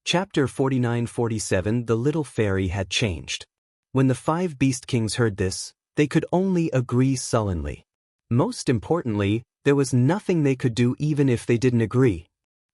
Chapter 49-47 The little fairy had changed. When the 5 beast kings heard this, they could only agree sullenly. Most importantly, there was nothing they could do even if they didn't agree.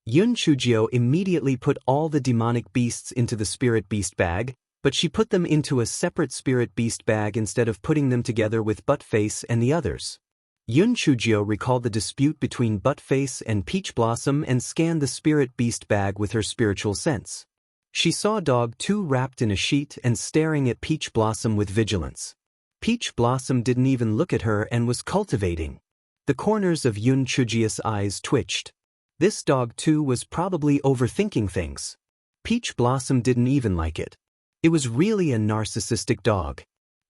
Yun Chujio immediately put all the demonic beasts into the spirit beast bag, but she put them into a separate spirit beast bag instead of putting them together with Buttface and the others. Yun Chujio recalled the dispute between Buttface and Peach Blossom and scanned the spirit beast bag with her spiritual sense. She saw Dog 2 wrapped in a sheet and staring at Peach Blossom with vigilance. Peach Blossom didn't even look at her and was cultivating. The corners of Yun Chujio's eyes twitched. This Dog 2 was probably overthinking things. Peach Blossom didn't even like it. It was really a narcissistic dog.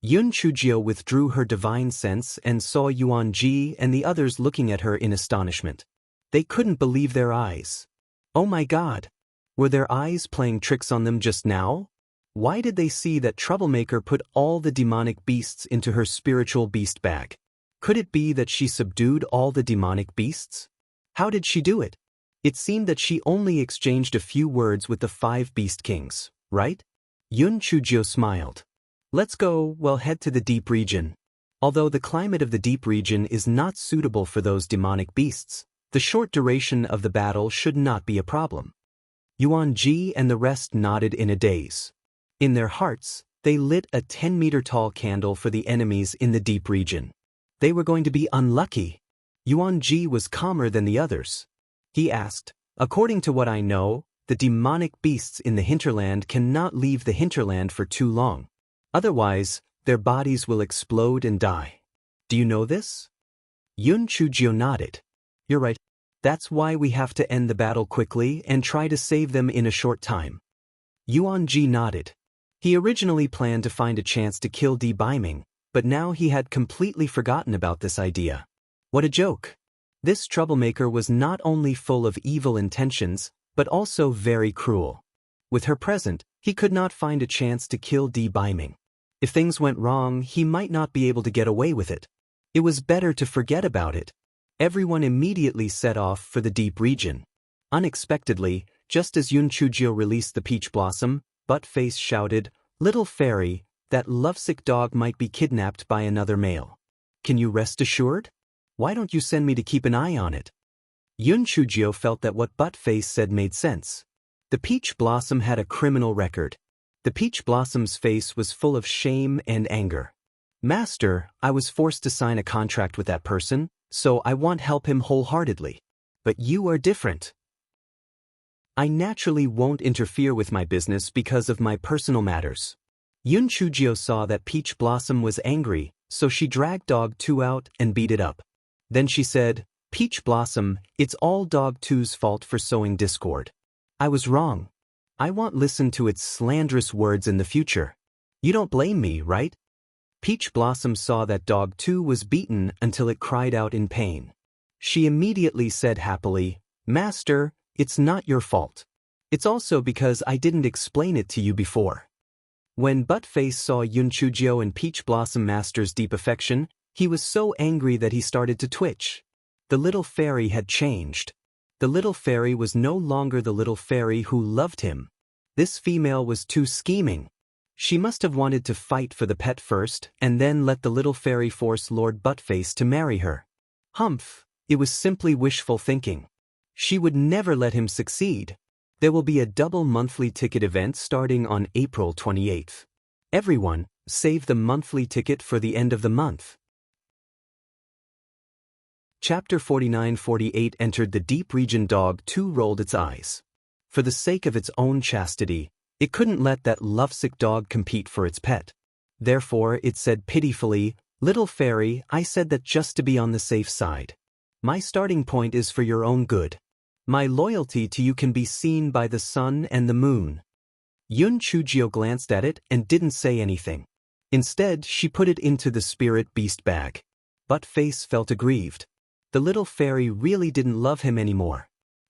Yun Chujio withdrew her divine sense and saw Yuan Ji and the others looking at her in astonishment. They couldn't believe their eyes. Oh my god! Were their eyes playing tricks on them just now? Why did they see that Troublemaker put all the demonic beasts into her spiritual beast bag? Could it be that she subdued all the demonic beasts? How did she do it? It seemed that she only exchanged a few words with the 5 beast kings, right? Yun Chujio smiled. Let's go, well, head to the deep region. Although the climate of the deep region is not suitable for those demonic beasts, the short duration of the battle should not be a problem. Yuan Ji and the rest nodded in a daze. In their hearts, they lit a 10-meter-tall candle for the enemies in the deep region. They were going to be unlucky. Yuan Ji was calmer than the others. He asked, according to what I know, the demonic beasts in the hinterland cannot leave the hinterland for too long. Otherwise, their bodies will explode and die. Do you know this? Yun Chujio nodded. You're right. That's why we have to end the battle quickly and try to save them in a short time. Yuan Ji nodded. He originally planned to find a chance to kill Di Baiming, but now he had completely forgotten about this idea. What a joke! This troublemaker was not only full of evil intentions, but also very cruel. With her present, he could not find a chance to kill Di Baiming. If things went wrong, he might not be able to get away with it. It was better to forget about it. Everyone immediately set off for the deep region. Unexpectedly, just as Yun Chujio released the Peach Blossom, Buttface shouted, "Little fairy, that lovesick dog might be kidnapped by another male. Can you rest assured? Why don't you send me to keep an eye on it?" Yun Chujio felt that what Buttface said made sense. The Peach Blossom had a criminal record. The Peach Blossom's face was full of shame and anger. Master, I was forced to sign a contract with that person, so I want help him wholeheartedly. But you are different. I naturally won't interfere with my business because of my personal matters. Yun Chujio saw that Peach Blossom was angry, so she dragged Dog 2 out and beat it up. Then she said, Peach Blossom, it's all Dog 2's fault for sowing discord. I was wrong. I won't listen to its slanderous words in the future. You don't blame me, right? Peach Blossom saw that Dog 2 was beaten until it cried out in pain. She immediately said happily, Master, it's not your fault. It's also because I didn't explain it to you before. When Buttface saw Yun Chujio and Peach Blossom Master's deep affection, he was so angry that he started to twitch. The little fairy had changed. The little fairy was no longer the little fairy who loved him. This female was too scheming. She must have wanted to fight for the pet first and then let the little fairy force Lord Buttface to marry her. Humph, it was simply wishful thinking. She would never let him succeed. There will be a double monthly ticket event starting on April 28th. Everyone, save the monthly ticket for the end of the month. Chapter 49-48 entered the deep region. Dog 2 rolled its eyes. For the sake of its own chastity, it couldn't let that lovesick dog compete for its pet. Therefore, it said pitifully, Little fairy, I said that just to be on the safe side. My starting point is for your own good. My loyalty to you can be seen by the sun and the moon. Yun Chujio glanced at it and didn't say anything. Instead, she put it into the spirit beast bag. Buttface felt aggrieved. The little fairy really didn't love him anymore.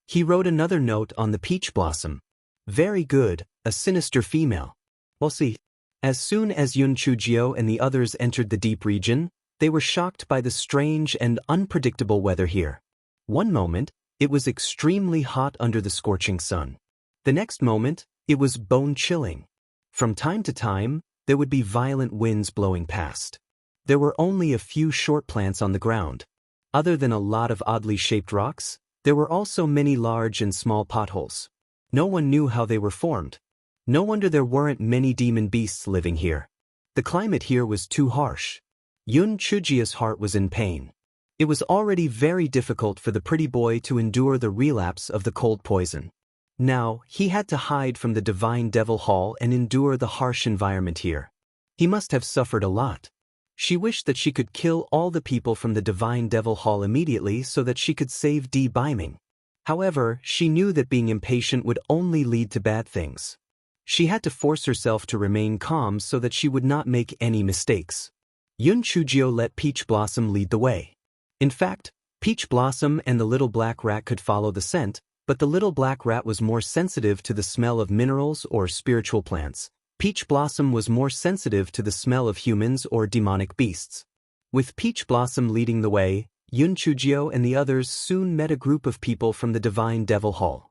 He wrote another note on the Peach Blossom. Very good, a sinister female. We'll see. As soon as Yun Chujio and the others entered the deep region, they were shocked by the strange and unpredictable weather here. One moment, it was extremely hot under the scorching sun. The next moment, it was bone-chilling. From time to time, there would be violent winds blowing past. There were only a few short plants on the ground. Other than a lot of oddly shaped rocks, there were also many large and small potholes. No one knew how they were formed. No wonder there weren't many demon beasts living here. The climate here was too harsh. Yun Chujia's heart was in pain. It was already very difficult for the pretty boy to endure the relapse of the cold poison. Now, he had to hide from the Divine Devil Hall and endure the harsh environment here. He must have suffered a lot. She wished that she could kill all the people from the Divine Devil Hall immediately so that she could save Di Biming. However, she knew that being impatient would only lead to bad things. She had to force herself to remain calm so that she would not make any mistakes. Yun Chujio let Peach Blossom lead the way. In fact, Peach Blossom and the little black rat could follow the scent, but the little black rat was more sensitive to the smell of minerals or spiritual plants. Peach Blossom was more sensitive to the smell of humans or demonic beasts. With Peach Blossom leading the way, Yun Chujio and the others soon met a group of people from the Divine Devil Hall.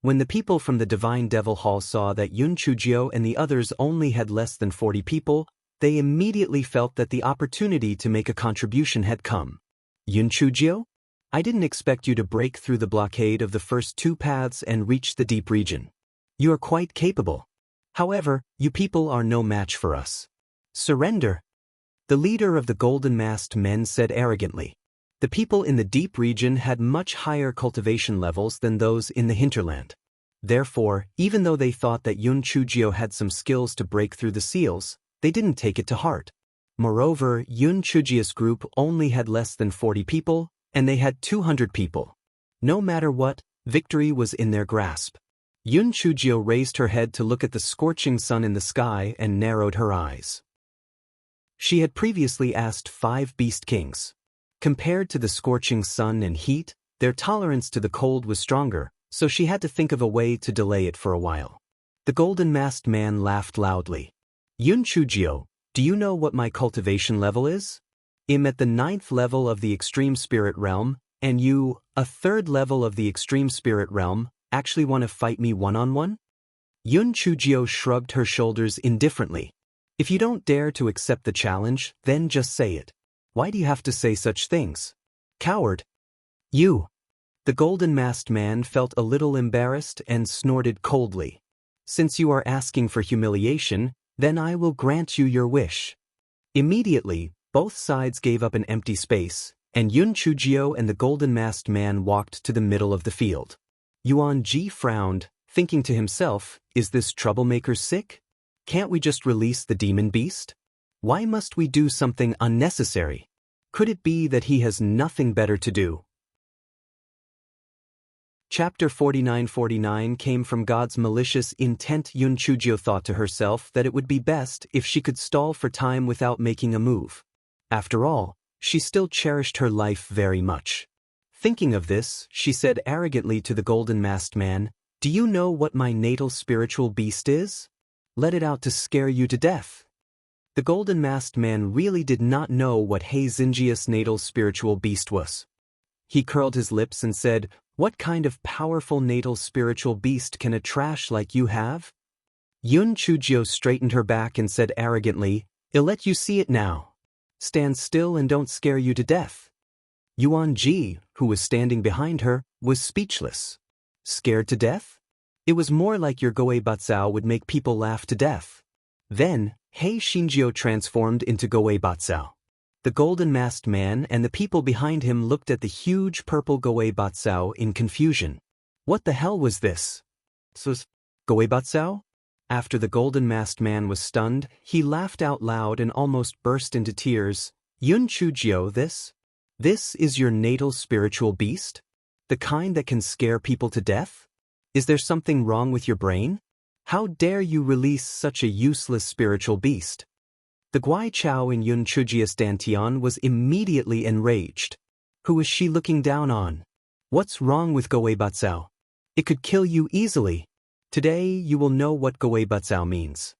When the people from the Divine Devil Hall saw that Yun Chujio and the others only had less than 40 people, they immediately felt that the opportunity to make a contribution had come. Yun Chujio? I didn't expect you to break through the blockade of the first 2 paths and reach the deep region. You are quite capable. However, you people are no match for us. Surrender. The leader of the golden-masked men said arrogantly. The people in the deep region had much higher cultivation levels than those in the hinterland. Therefore, even though they thought that Yun Chujio had some skills to break through the seals, they didn't take it to heart. Moreover, Yun Chujio's group only had less than 40 people, and they had 200 people. No matter what, victory was in their grasp. Yun Chujio raised her head to look at the scorching sun in the sky and narrowed her eyes. She had previously asked 5 beast kings. Compared to the scorching sun and heat, their tolerance to the cold was stronger, so she had to think of a way to delay it for a while. The golden-masked man laughed loudly. Yun Chujio, do you know what my cultivation level is? I'm at the 9th level of the extreme spirit realm, and you, a 3rd level of the extreme spirit realm, actually want to fight me one-on-one? Yun Chujio shrugged her shoulders indifferently. If you don't dare to accept the challenge, then just say it. Why do you have to say such things? Coward. You. The golden-masked man felt a little embarrassed and snorted coldly. Since you are asking for humiliation, then I will grant you your wish. Immediately, both sides gave up an empty space, and Yun Chujio and the golden-masked man walked to the middle of the field. Yuan Ji frowned, thinking to himself, is this troublemaker sick? Can't we just release the demon beast? Why must we do something unnecessary? Could it be that he has nothing better to do? Chapter 4949 came from God's malicious intent. Yun Chujio thought to herself that it would be best if she could stall for time without making a move. After all, she still cherished her life very much. Thinking of this, she said arrogantly to the golden-masked man, do you know what my natal spiritual beast is? Let it out to scare you to death. The golden-masked man really did not know what He Xinjia's natal spiritual beast was. He curled his lips and said, what kind of powerful natal spiritual beast can a trash like you have? Yun Chujio straightened her back and said arrogantly, I'll let you see it now. Stand still and don't scare you to death. Yuan Ji, who was standing behind her, was speechless. Scared to death? It was more like your Goei Batsao would make people laugh to death. Then, He Xinjio transformed into Goei Batsao. The golden-masked man and the people behind him looked at the huge purple Goei Batsao in confusion. What the hell was this? Goei Batsao? After the golden-masked man was stunned, he laughed out loud and almost burst into tears. Yun Chujio, this is your natal spiritual beast? The kind that can scare people to death? Is there something wrong with your brain? How dare you release such a useless spiritual beast? The Guai Chao in Yun Chujio's Dantian was immediately enraged. Who is she looking down on? What's wrong with Goei Batsao? It could kill you easily. Today you will know what Goei Batsao means.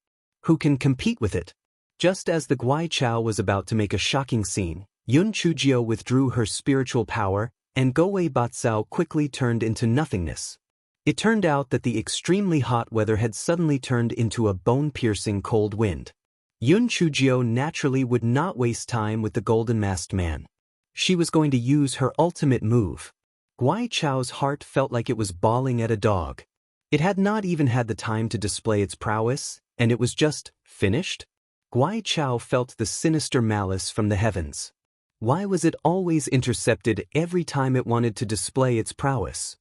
Who can compete with it? Just as the Guai Chao was about to make a shocking scene, Yun Chujio withdrew her spiritual power, and Goei Batsao quickly turned into nothingness. It turned out that the extremely hot weather had suddenly turned into a bone-piercing cold wind. Yun Chujio naturally would not waste time with the golden-masked man. She was going to use her ultimate move. Guai Chao's heart felt like it was bawling at a dog. It had not even had the time to display its prowess, and it was just finished? Guai Chao felt the sinister malice from the heavens. Why was it always intercepted every time it wanted to display its prowess?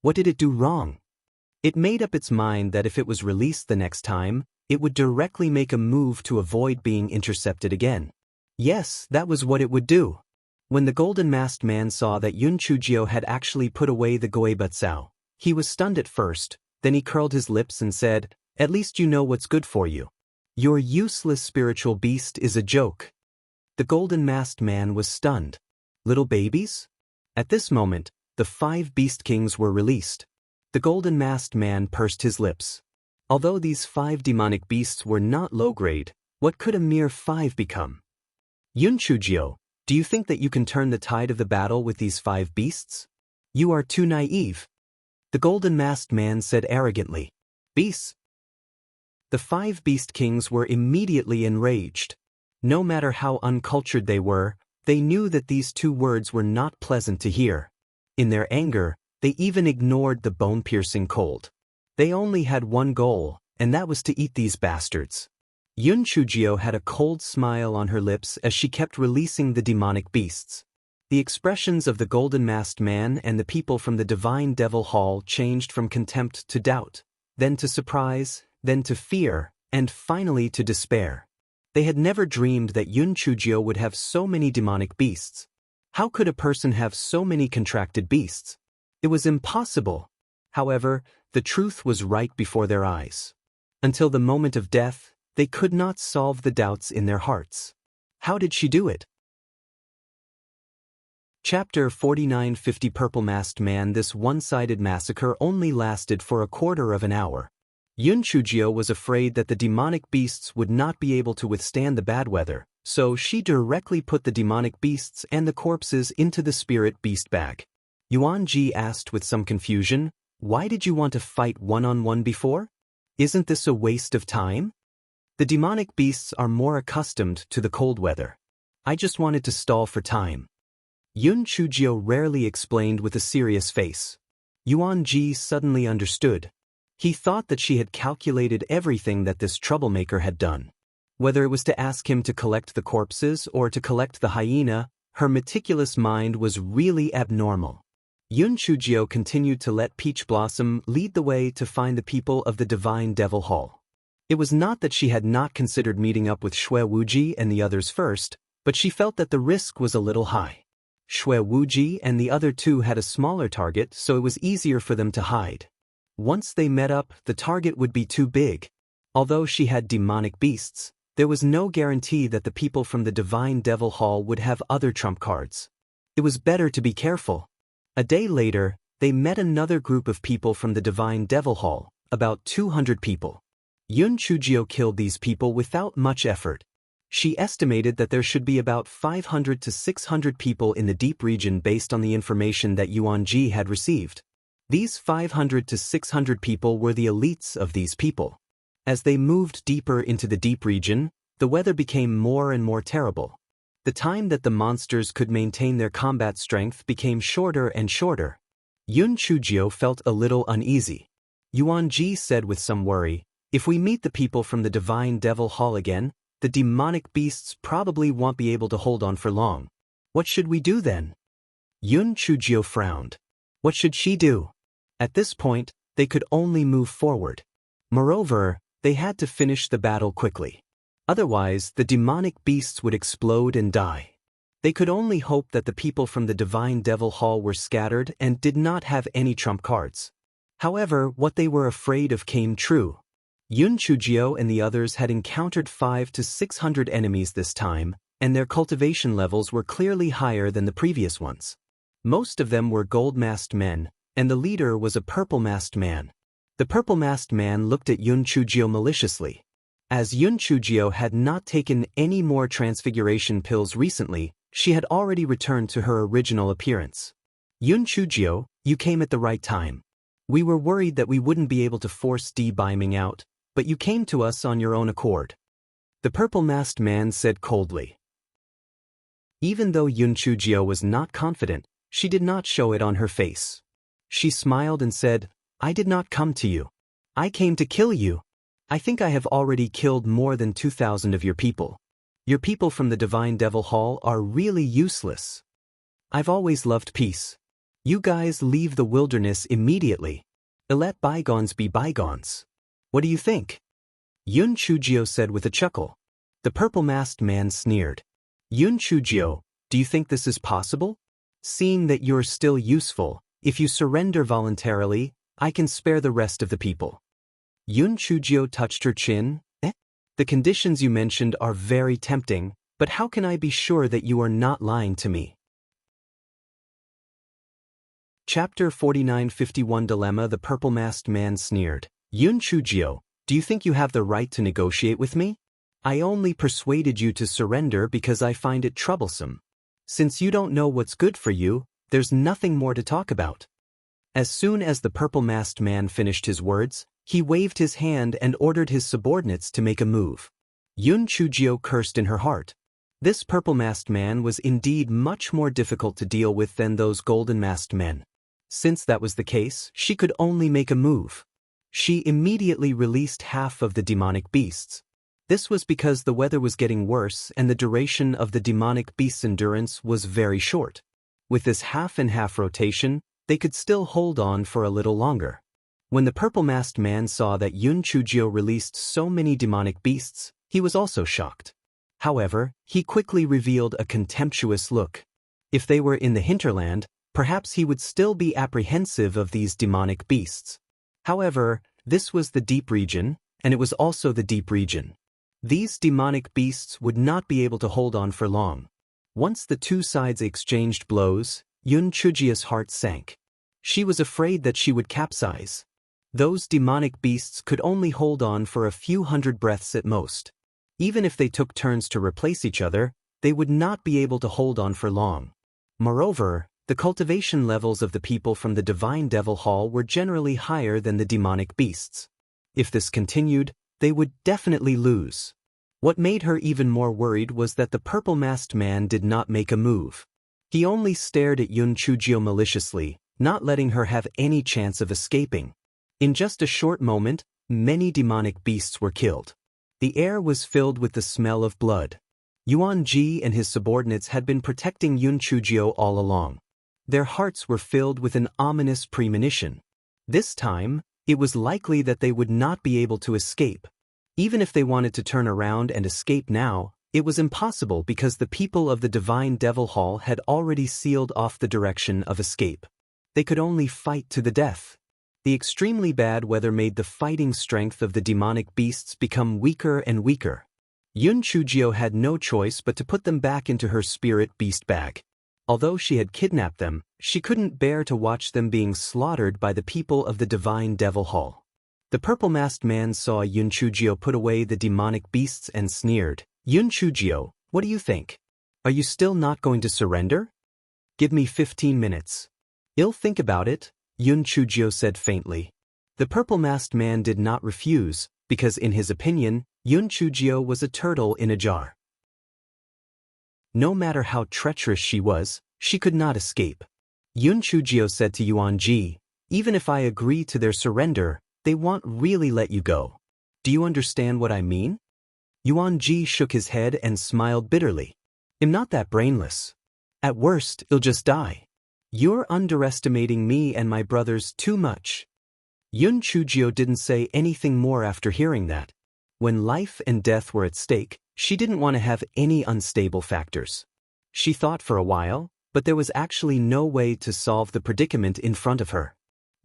What did it do wrong? It made up its mind that if it was released the next time, it would directly make a move to avoid being intercepted again. Yes, that was what it would do. When the golden-masked man saw that Yun Chujio had actually put away the Goebutsao, he was stunned at first, then he curled his lips and said, "At least you know what's good for you. Your useless spiritual beast is a joke." The golden-masked man was stunned. Little babies? At this moment, the 5 beast kings were released. The golden-masked man pursed his lips. Although these 5 demonic beasts were not low-grade, what could a mere 5 become? Yun Chujio, do you think that you can turn the tide of the battle with these 5 beasts? You are too naive. The golden-masked man said arrogantly. Beasts? The 5 beast kings were immediately enraged. No matter how uncultured they were, they knew that these 2 words were not pleasant to hear. In their anger, they even ignored the bone-piercing cold. They only had one goal, and that was to eat these bastards. Yun Chujio had a cold smile on her lips as she kept releasing the demonic beasts. The expressions of the golden-masked man and the people from the divine devil hall changed from contempt to doubt, then to surprise, then to fear, and finally to despair. They had never dreamed that Yun Chujio would have so many demonic beasts. How could a person have so many contracted beasts? It was impossible. However, the truth was right before their eyes. Until the moment of death, they could not solve the doubts in their hearts. How did she do it? Chapter 49. Purple Masked Man. This one-sided massacre only lasted for a quarter of an hour. Yun Chujio was afraid that the demonic beasts would not be able to withstand the bad weather, so she directly put the demonic beasts and the corpses into the spirit beast bag. Yuan Ji asked with some confusion, "Why did you want to fight one-on-one before? Isn't this a waste of time?" "The demonic beasts are more accustomed to the cold weather. I just wanted to stall for time." Yun Chujio rarely explained with a serious face. Yuan Ji suddenly understood. He thought that she had calculated everything that this troublemaker had done. Whether it was to ask him to collect the corpses or to collect the hyena, her meticulous mind was really abnormal. Yun Chujio continued to let Peach Blossom lead the way to find the people of the Divine Devil Hall. It was not that she had not considered meeting up with Xue Wuji and the others first, but she felt that the risk was a little high. Xue Wuji and the other 2 had a smaller target, so it was easier for them to hide. Once they met up, the target would be too big. Although she had demonic beasts, there was no guarantee that the people from the Divine Devil Hall would have other trump cards. It was better to be careful. A day later, they met another group of people from the Divine Devil Hall, about 200 people. Yun Chujio killed these people without much effort. She estimated that there should be about 500 to 600 people in the deep region based on the information that Yuan Ji had received. These 500 to 600 people were the elites of these people. As they moved deeper into the deep region, the weather became more and more terrible. The time that the monsters could maintain their combat strength became shorter and shorter. Yun Chujio felt a little uneasy. Yuan Ji said with some worry, "If we meet the people from the Divine Devil Hall again, the demonic beasts probably won't be able to hold on for long. What should we do then?" Yun Chujio frowned. What should she do? At this point, they could only move forward. Moreover, they had to finish the battle quickly. Otherwise, the demonic beasts would explode and die. They could only hope that the people from the Divine Devil Hall were scattered and did not have any trump cards. However, what they were afraid of came true. Yun Chujio and the others had encountered 500 to 600 enemies this time, and their cultivation levels were clearly higher than the previous ones. Most of them were gold-masked men, and the leader was a purple-masked man. The purple-masked man looked at Yun Chujio maliciously. As Yun Chujio had not taken any more transfiguration pills recently, she had already returned to her original appearance. "Yun Chujio, you came at the right time. We were worried that we wouldn't be able to force D-beaming out, but you came to us on your own accord. The purple-masked man said coldly. Even though Yun Chujio was not confident, she did not show it on her face. She smiled and said, I did not come to you. I came to kill you. I think I have already killed more than 2,000 of your people. Your people from the Divine Devil Hall are really useless. I've always loved peace. You guys leave the wilderness immediately. Let bygones be bygones. What do you think? Yun Chujio said with a chuckle. The purple-masked man sneered. Yun Chujio, do you think this is possible? Seeing that you're still useful, if you surrender voluntarily, I can spare the rest of the people. Yun Chujio touched her chin. The conditions you mentioned are very tempting, but how can I be sure that you are not lying to me? Chapter 4951 Dilemma. The purple-masked man sneered. Yun Chujio, do you think you have the right to negotiate with me? I only persuaded you to surrender because I find it troublesome. Since you don't know what's good for you, there's nothing more to talk about. As soon as the purple-masked man finished his words, he waved his hand and ordered his subordinates to make a move. Yun Chujio cursed in her heart. This purple-masked man was indeed much more difficult to deal with than those golden-masked men. Since that was the case, she could only make a move. She immediately released half of the demonic beasts. This was because the weather was getting worse and the duration of the demonic beast's endurance was very short. With this half-and-half rotation, they could still hold on for a little longer. When the purple-masked man saw that Yun Chujio released so many demonic beasts, he was also shocked. However, he quickly revealed a contemptuous look. If they were in the hinterland, perhaps he would still be apprehensive of these demonic beasts. However, this was the deep region, and it was also the deep region. These demonic beasts would not be able to hold on for long. Once the two sides exchanged blows, Yun Chujio's heart sank. She was afraid that she would capsize. Those demonic beasts could only hold on for a few hundred breaths at most. Even if they took turns to replace each other, they would not be able to hold on for long. Moreover, the cultivation levels of the people from the Divine Devil Hall were generally higher than the demonic beasts. If this continued, they would definitely lose. What made her even more worried was that the purple-masked man did not make a move. He only stared at Yun Chujio maliciously, not letting her have any chance of escaping. In just a short moment, many demonic beasts were killed. The air was filled with the smell of blood. Yuan Ji and his subordinates had been protecting Yun Chujio all along. Their hearts were filled with an ominous premonition. This time, it was likely that they would not be able to escape. Even if they wanted to turn around and escape now, it was impossible because the people of the Divine Devil Hall had already sealed off the direction of escape. They could only fight to the death. The extremely bad weather made the fighting strength of the demonic beasts become weaker and weaker. Yun Chujio had no choice but to put them back into her spirit beast bag. Although she had kidnapped them, she couldn't bear to watch them being slaughtered by the people of the Divine Devil Hall. The purple-masked man saw Yun Chujio put away the demonic beasts and sneered. Yun Chujio, what do you think? Are you still not going to surrender? Give me 15 minutes. I'll think about it, Yun Chujio said faintly. The purple-masked man did not refuse, because in his opinion, Yun Chujio was a turtle in a jar. No matter how treacherous she could not escape. Yun Chujio said to Yuan Ji, even if I agree to their surrender, they won't really let you go. Do you understand what I mean? Yuan Ji shook his head and smiled bitterly. I'm not that brainless. At worst, I'll just die. You're underestimating me and my brothers too much. Yun Chujio didn't say anything more after hearing that. When life and death were at stake, she didn't want to have any unstable factors. She thought for a while, but there was actually no way to solve the predicament in front of her.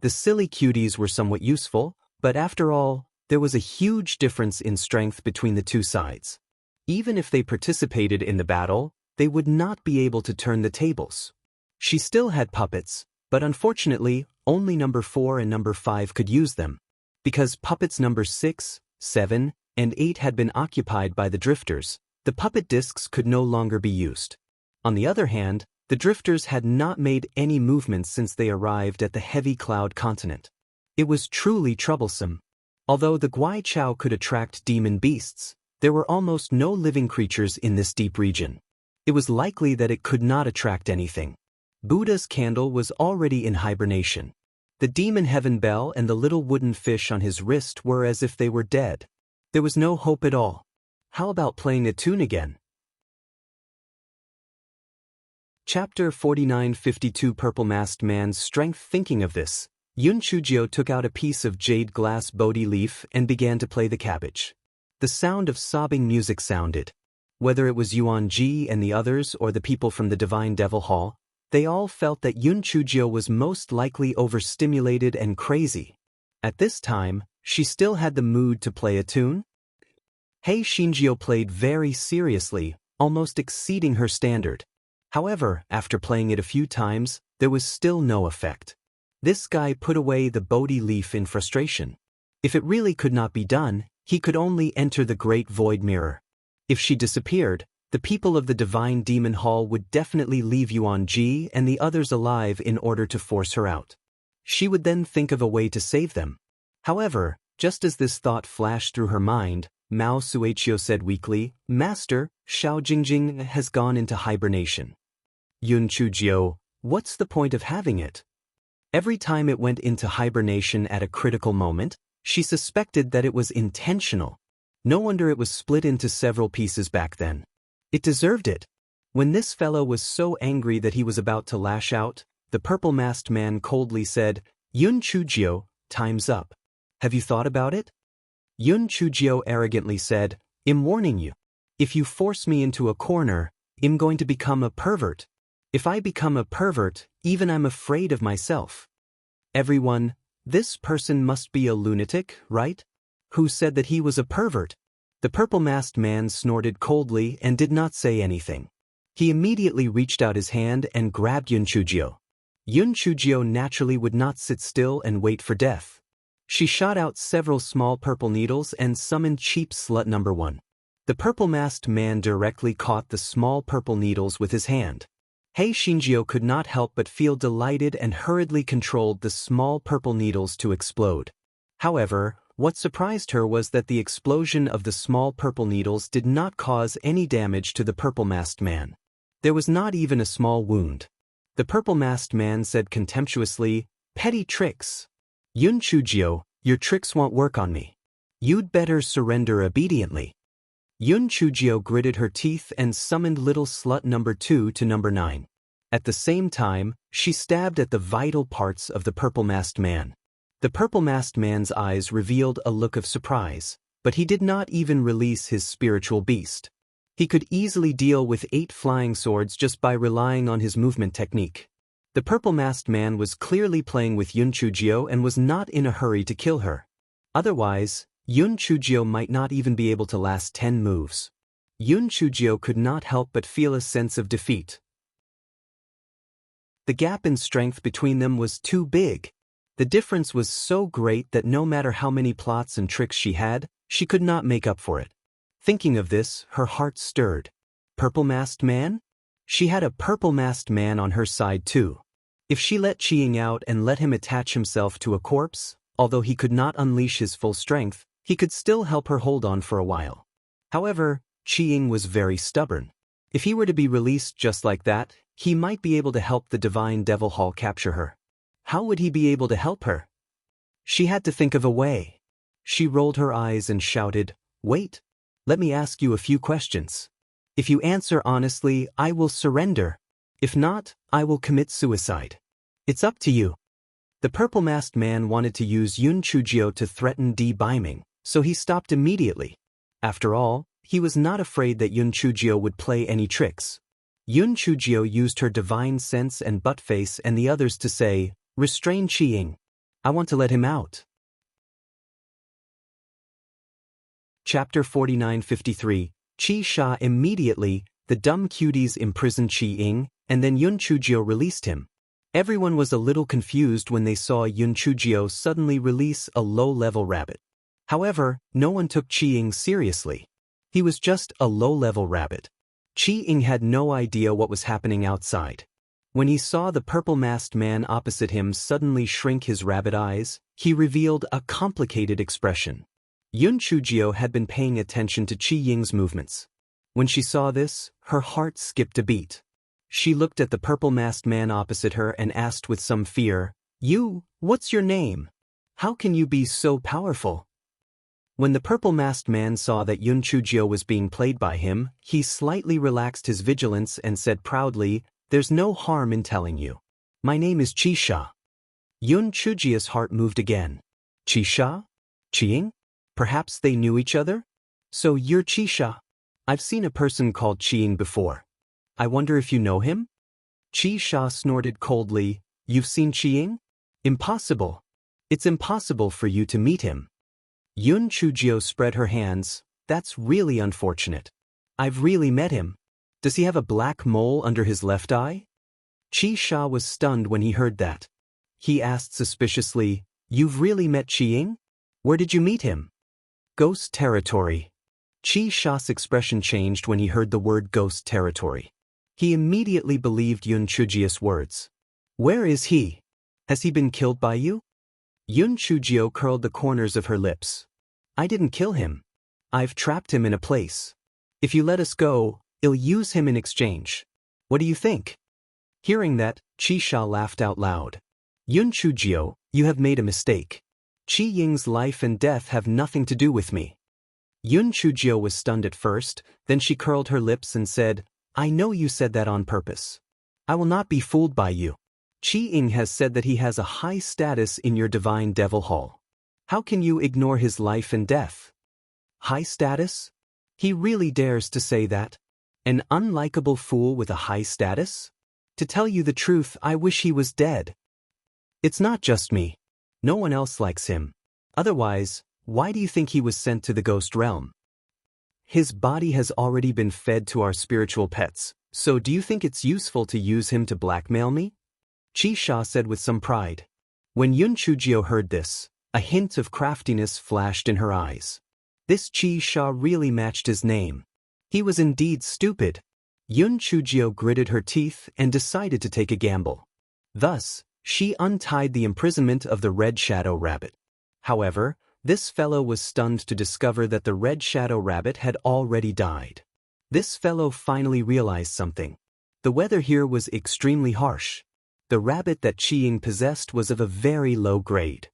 The silly cuties were somewhat useful, but after all, there was a huge difference in strength between the two sides. Even if they participated in the battle, they would not be able to turn the tables. She still had puppets, but unfortunately, only number 4 and number 5 could use them. Because puppets number 6, 7, and 8 had been occupied by the drifters, the puppet discs could no longer be used. On the other hand, the drifters had not made any movements since they arrived at the heavy cloud continent. It was truly troublesome. Although the Guai Chao could attract demon beasts, there were almost no living creatures in this deep region. It was likely that it could not attract anything. Buddha's candle was already in hibernation. The demon heaven bell and the little wooden fish on his wrist were as if they were dead. There was no hope at all. How about playing a tune again? Chapter 4952 Purple-Masked Man's Strength. Thinking of this, Yun Chujio took out a piece of jade glass Bodhi leaf and began to play the cabbage. The sound of sobbing music sounded. Whether it was Yuan Ji and the others or the people from the Divine Devil Hall, they all felt that Yun Chujio was most likely overstimulated and crazy. At this time, she still had the mood to play a tune. Hei Shinjio played very seriously, almost exceeding her standard. However, after playing it a few times, there was still no effect. This guy put away the Bodhi leaf in frustration. If it really could not be done, he could only enter the Great Void Mirror. If she disappeared, the people of the Divine Demon Hall would definitely leave Yuan Ji and the others alive in order to force her out. She would then think of a way to save them. However, just as this thought flashed through her mind, Mao Suichio said weakly, "Master, Xiao Jingjing has gone into hibernation." Yun Chujio, what's the point of having it? Every time it went into hibernation at a critical moment, she suspected that it was intentional. No wonder it was split into several pieces back then. It deserved it. When this fellow was so angry that he was about to lash out, the purple-masked man coldly said, "Yun Chujio, time's up. Have you thought about it?" Yun Chujio arrogantly said, "I'm warning you. If you force me into a corner, I'm going to become a pervert. If I become a pervert, even I'm afraid of myself." Everyone, this person must be a lunatic, right? Who said that he was a pervert? The purple-masked man snorted coldly and did not say anything. He immediately reached out his hand and grabbed Yun Chujio. Yun Chujio naturally would not sit still and wait for death. She shot out several small purple needles and summoned cheap slut number 1. The purple-masked man directly caught the small purple needles with his hand. Hei Shinjio could not help but feel delighted and hurriedly controlled the small purple needles to explode. However, what surprised her was that the explosion of the small purple needles did not cause any damage to the purple-masked man. There was not even a small wound. The purple-masked man said contemptuously, "Petty tricks. Yun Chujio, your tricks won't work on me. You'd better surrender obediently." Yun Chujio gritted her teeth and summoned little slut number 2 to number 9. At the same time, she stabbed at the vital parts of the purple-masked man. The purple-masked man's eyes revealed a look of surprise, but he did not even release his spiritual beast. He could easily deal with 8 flying swords just by relying on his movement technique. The purple-masked man was clearly playing with Yun Chujio and was not in a hurry to kill her. Otherwise, Yun Chujio might not even be able to last 10 moves. Yun Chujio could not help but feel a sense of defeat. The gap in strength between them was too big. The difference was so great that no matter how many plots and tricks she had, she could not make up for it. Thinking of this, her heart stirred. Purple-masked man? She had a purple-masked man on her side too. If she let Qiying out and let him attach himself to a corpse, although he could not unleash his full strength, he could still help her hold on for a while. However, Qiying was very stubborn. If he were to be released just like that, he might be able to help the Divine Devil Hall capture her. How would he be able to help her? She had to think of a way. She rolled her eyes and shouted, "Wait. Let me ask you a few questions. If you answer honestly, I will surrender. If not, I will commit suicide. It's up to you." The purple-masked man wanted to use Yun Chujio to threaten de-biming, so he stopped immediately. After all, he was not afraid that Yun Chujio would play any tricks. Yun Chujio used her divine sense and butt face and the others to say, "Restrain Qiying. I want to let him out." Chapter 4953. Qi Sha. Immediately, the dumb cuties imprisoned Qiying, and then Yun Chujio released him. Everyone was a little confused when they saw Yun Chujio suddenly release a low-level rabbit. However, no one took Qiying seriously. He was just a low-level rabbit. Qiying had no idea what was happening outside. When he saw the purple-masked man opposite him suddenly shrink his rabbit eyes, he revealed a complicated expression. Yun Chujio had been paying attention to Qi Ying's movements. When she saw this, her heart skipped a beat. She looked at the purple-masked man opposite her and asked with some fear, "What's your name? How can you be so powerful?" When the purple-masked man saw that Yun Chujio was being played by him, he slightly relaxed his vigilance and said proudly, "There's no harm in telling you. My name is Qisha." Yun Chujio's heart moved again. Qisha? Qiying? Perhaps they knew each other? "So you're Qisha? I've seen a person called Qiying before. I wonder if you know him?" Qisha snorted coldly. "You've seen Qiying? Impossible. It's impossible for you to meet him." Yun Chujio spread her hands. "That's really unfortunate. I've really met him. Does he have a black mole under his left eye?" Qisha was stunned when he heard that. He asked suspiciously, "You've really met Qiying? Where did you meet him?" "Ghost territory." Qisha's expression changed when he heard the word ghost territory. He immediately believed Yun Chujio's words. "Where is he? Has he been killed by you?" Yun Chujio curled the corners of her lips. "I didn't kill him. I've trapped him in a place. If you let us go, I'll use him in exchange. What do you think?" Hearing that, Qisha laughed out loud. "Yun Chujio, you have made a mistake. Qi Ying's life and death have nothing to do with me." Yun Chujio was stunned at first, then she curled her lips and said, "I know you said that on purpose. I will not be fooled by you. Qi Ying has said that he has a high status in your divine devil hall. How can you ignore his life and death?" "High status? He really dares to say that? An unlikable fool with a high status? To tell you the truth, I wish he was dead. It's not just me. No one else likes him. Otherwise, why do you think he was sent to the ghost realm? His body has already been fed to our spiritual pets, so do you think it's useful to use him to blackmail me?" Qisha said with some pride. When Yun Chujio heard this, a hint of craftiness flashed in her eyes. This Qisha really matched his name. He was indeed stupid. Yun Chujio gritted her teeth and decided to take a gamble. Thus, she untied the imprisonment of the Red Shadow Rabbit. However, this fellow was stunned to discover that the Red Shadow Rabbit had already died. This fellow finally realized something. The weather here was extremely harsh. The rabbit that Qiying possessed was of a very low grade.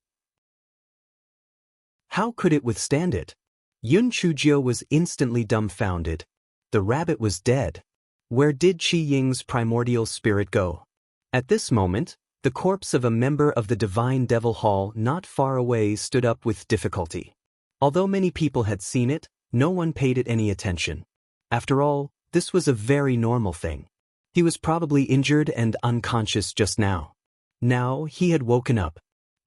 How could it withstand it? Yun Chujio was instantly dumbfounded. The rabbit was dead. Where did Qiying's primordial spirit go? At this moment, the corpse of a member of the Divine Devil Hall not far away stood up with difficulty. Although many people had seen it, no one paid it any attention. After all, this was a very normal thing. He was probably injured and unconscious just now. Now he had woken up.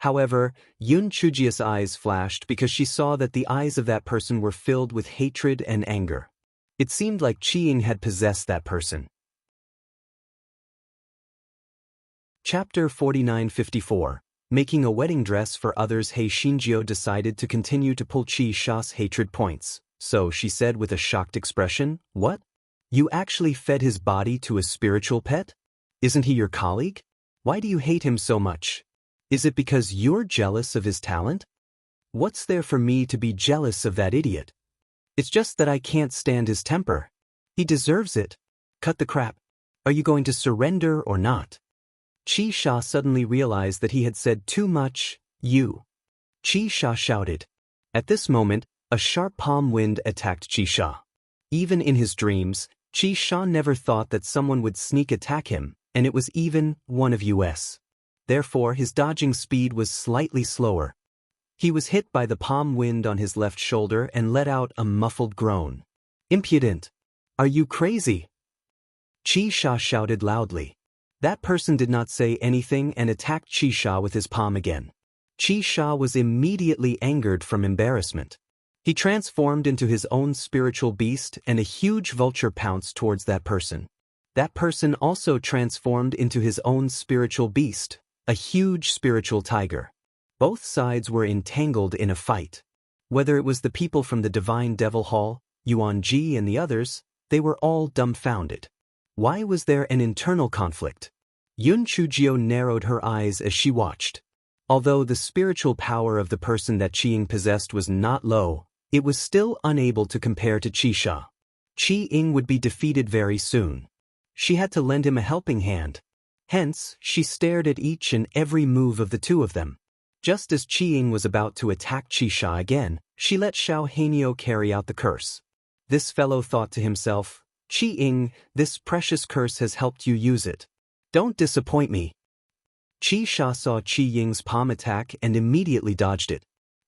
However, Yun Chujio's eyes flashed because she saw that the eyes of that person were filled with hatred and anger. It seemed like Qiying had possessed that person. Chapter 4954. Making a wedding dress for others. Hei Shinjio decided to continue to pull Qisha's hatred points, so she said with a shocked expression, "What? You actually fed his body to a spiritual pet? Isn't he your colleague? Why do you hate him so much? Is it because you're jealous of his talent? What's there for me to be jealous of that idiot? It's just that I can't stand his temper. He deserves it. Cut the crap. Are you going to surrender or not?" Qisha suddenly realized that he had said too much. Qisha shouted. At this moment, a sharp palm wind attacked Qisha. Even in his dreams, Qisha never thought that someone would sneak attack him, and it was even one of us. Therefore, his dodging speed was slightly slower. He was hit by the palm wind on his left shoulder and let out a muffled groan. "Impudent! Are you crazy?" Qisha shouted loudly. That person did not say anything and attacked Qisha with his palm again. Qisha was immediately angered from embarrassment. He transformed into his own spiritual beast and a huge vulture pounced towards that person. That person also transformed into his own spiritual beast, a huge spiritual tiger. Both sides were entangled in a fight. Whether it was the people from the Divine Devil Hall, Yuan Ji and the others, they were all dumbfounded. Why was there an internal conflict? Yun Chujio narrowed her eyes as she watched. Although the spiritual power of the person that Qi-Ying possessed was not low, it was still unable to compare to Qi-Sha. Qi-Ying would be defeated very soon. She had to lend him a helping hand. Hence, she stared at each and every move of the two of them. Just as Qi-Ying was about to attack Qi-Sha again, she let Xiao Hanyo carry out the curse. This fellow thought to himself, Qi-Ying, this precious curse has helped you use it. Don't disappoint me. Qi-Sha saw Qi-Ying's palm attack and immediately dodged it.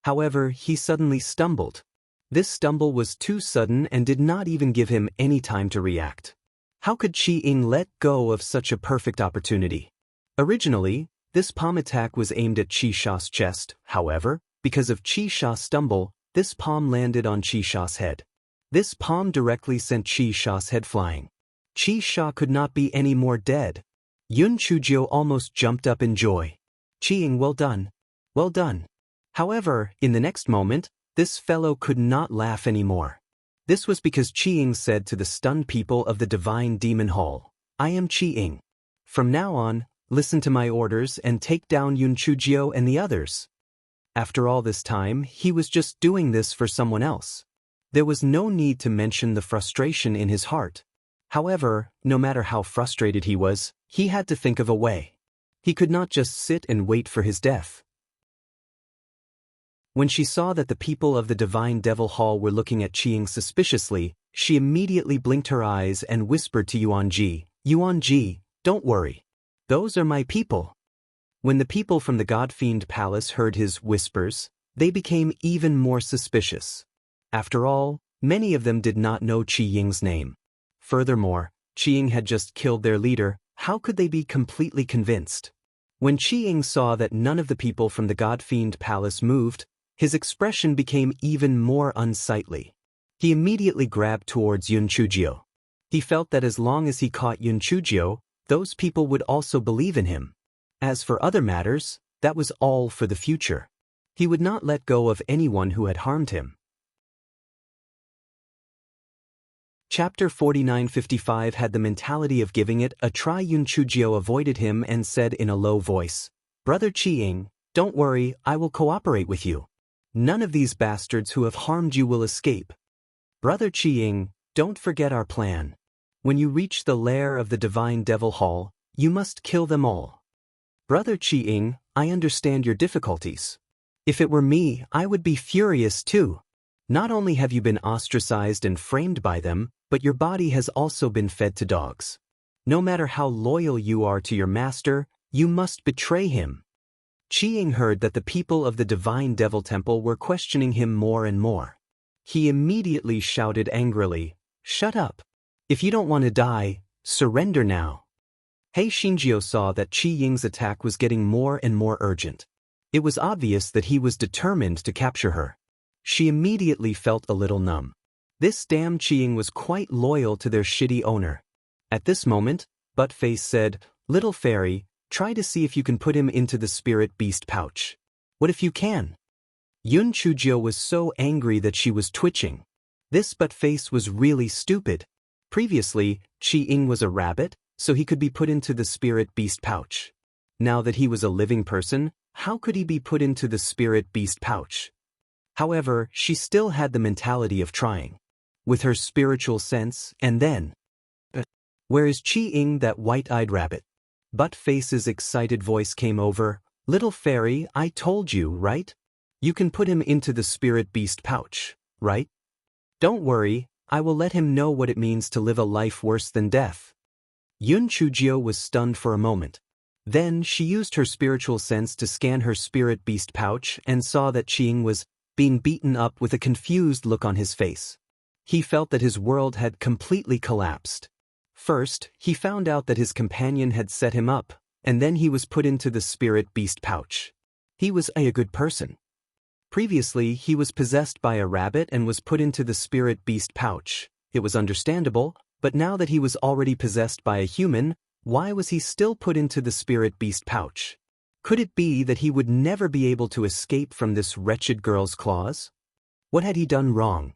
However, he suddenly stumbled. This stumble was too sudden and did not even give him any time to react. How could Qi-Ying let go of such a perfect opportunity? Originally, this palm attack was aimed at Qi-Sha's chest. However, because of Qi-Sha's stumble, this palm landed on Qi-Sha's head. This palm directly sent Qi-Sha's head flying. Qi-Sha could not be any more dead. Yun Chujio almost jumped up in joy. Qi-Ying, well done. Well done. However, in the next moment, this fellow could not laugh anymore. This was because Qi-Ying said to the stunned people of the Divine Demon Hall, I am Qi-Ying. From now on, listen to my orders and take down Yun Chujio and the others. After all this time, he was just doing this for someone else. There was no need to mention the frustration in his heart. However, no matter how frustrated he was, he had to think of a way. He could not just sit and wait for his death. When she saw that the people of the Divine Devil Hall were looking at Qi-Ying suspiciously, she immediately blinked her eyes and whispered to Yuan-Ji, Yuan-Ji, don't worry. Those are my people. When the people from the God-Fiend Palace heard his whispers, they became even more suspicious. After all, many of them did not know Qi-Ying's name. Furthermore, Qi-Ying had just killed their leader. How could they be completely convinced? When Qi-Ying saw that none of the people from the God-Fiend Palace moved, his expression became even more unsightly. He immediately grabbed towards Yun Chujio. He felt that as long as he caught Yun Chujio, those people would also believe in him. As for other matters, that was all for the future. He would not let go of anyone who had harmed him. Chapter 4955 had the mentality of giving it a try. Yun Chujio avoided him and said in a low voice, Brother Qi-Ying, don't worry, I will cooperate with you. None of these bastards who have harmed you will escape. Brother Qi-Ying, don't forget our plan. When you reach the lair of the Divine Devil Hall, you must kill them all. Brother Qi-Ying, I understand your difficulties. If it were me, I would be furious too. Not only have you been ostracized and framed by them, but your body has also been fed to dogs. No matter how loyal you are to your master, you must betray him. Qi-Ying heard that the people of the Divine Devil Temple were questioning him more and more. He immediately shouted angrily, Shut up! If you don't want to die, surrender now. He Xinjiu saw that Qi-Ying's attack was getting more and more urgent. It was obvious that he was determined to capture her. She immediately felt a little numb. This damn Qi-Ying was quite loyal to their shitty owner. At this moment, Buttface said, Little fairy, try to see if you can put him into the spirit beast pouch. What if you can? Yun Chujio was so angry that she was twitching. This Buttface was really stupid. Previously, Qi-Ying was a rabbit, so he could be put into the spirit beast pouch. Now that he was a living person, how could he be put into the spirit beast pouch? However, she still had the mentality of trying. With her spiritual sense, and then, where is Qi-Ying, that white-eyed rabbit? Buttface's excited voice came over, Little fairy, I told you, right? You can put him into the spirit beast pouch, right? Don't worry, I will let him know what it means to live a life worse than death. Yun Chujio was stunned for a moment. Then she used her spiritual sense to scan her spirit beast pouch and saw that Qi-Ying was being beaten up with a confused look on his face. He felt that his world had completely collapsed. First, he found out that his companion had set him up, and then he was put into the spirit beast pouch. He was a good person. Previously, he was possessed by a rabbit and was put into the spirit beast pouch. It was understandable, but now that he was already possessed by a human, why was he still put into the spirit beast pouch? Could it be that he would never be able to escape from this wretched girl's claws? What had he done wrong?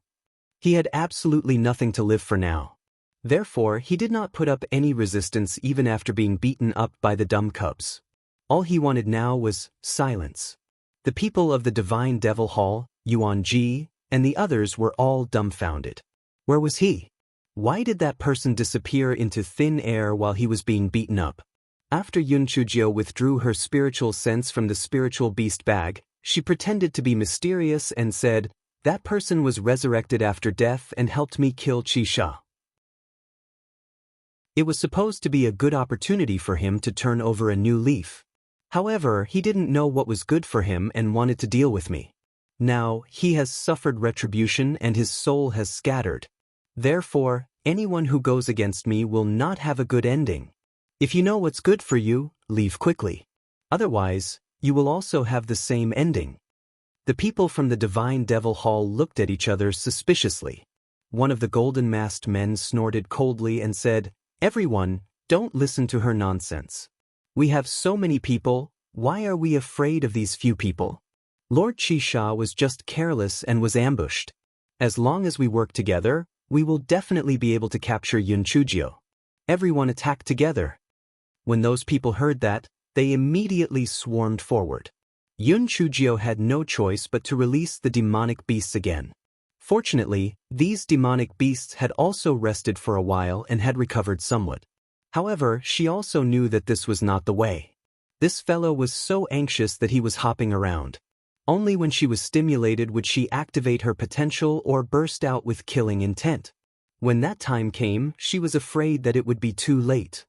He had absolutely nothing to live for now. Therefore, he did not put up any resistance even after being beaten up by the dumb cubs. All he wanted now was silence. The people of the Divine Devil Hall, Yuan Ji, and the others were all dumbfounded. Where was he? Why did that person disappear into thin air while he was being beaten up? After Yun Chujio withdrew her spiritual sense from the spiritual beast bag, she pretended to be mysterious and said, "That person was resurrected after death and helped me kill Qi Sha." It was supposed to be a good opportunity for him to turn over a new leaf. However, he didn't know what was good for him and wanted to deal with me. Now, he has suffered retribution and his soul has scattered. Therefore, anyone who goes against me will not have a good ending. If you know what's good for you, leave quickly. Otherwise, you will also have the same ending. The people from the Divine Devil Hall looked at each other suspiciously. One of the golden-masked men snorted coldly and said, "Everyone, don't listen to her nonsense. We have so many people, why are we afraid of these few people? Lord Qi Sha was just careless and was ambushed. As long as we work together, we will definitely be able to capture Yun Chujio." Everyone attacked together. When those people heard that, they immediately swarmed forward. Yun Chujio had no choice but to release the demonic beasts again. Fortunately, these demonic beasts had also rested for a while and had recovered somewhat. However, she also knew that this was not the way. This fellow was so anxious that he was hopping around. Only when she was stimulated would she activate her potential or burst out with killing intent. When that time came, she was afraid that it would be too late.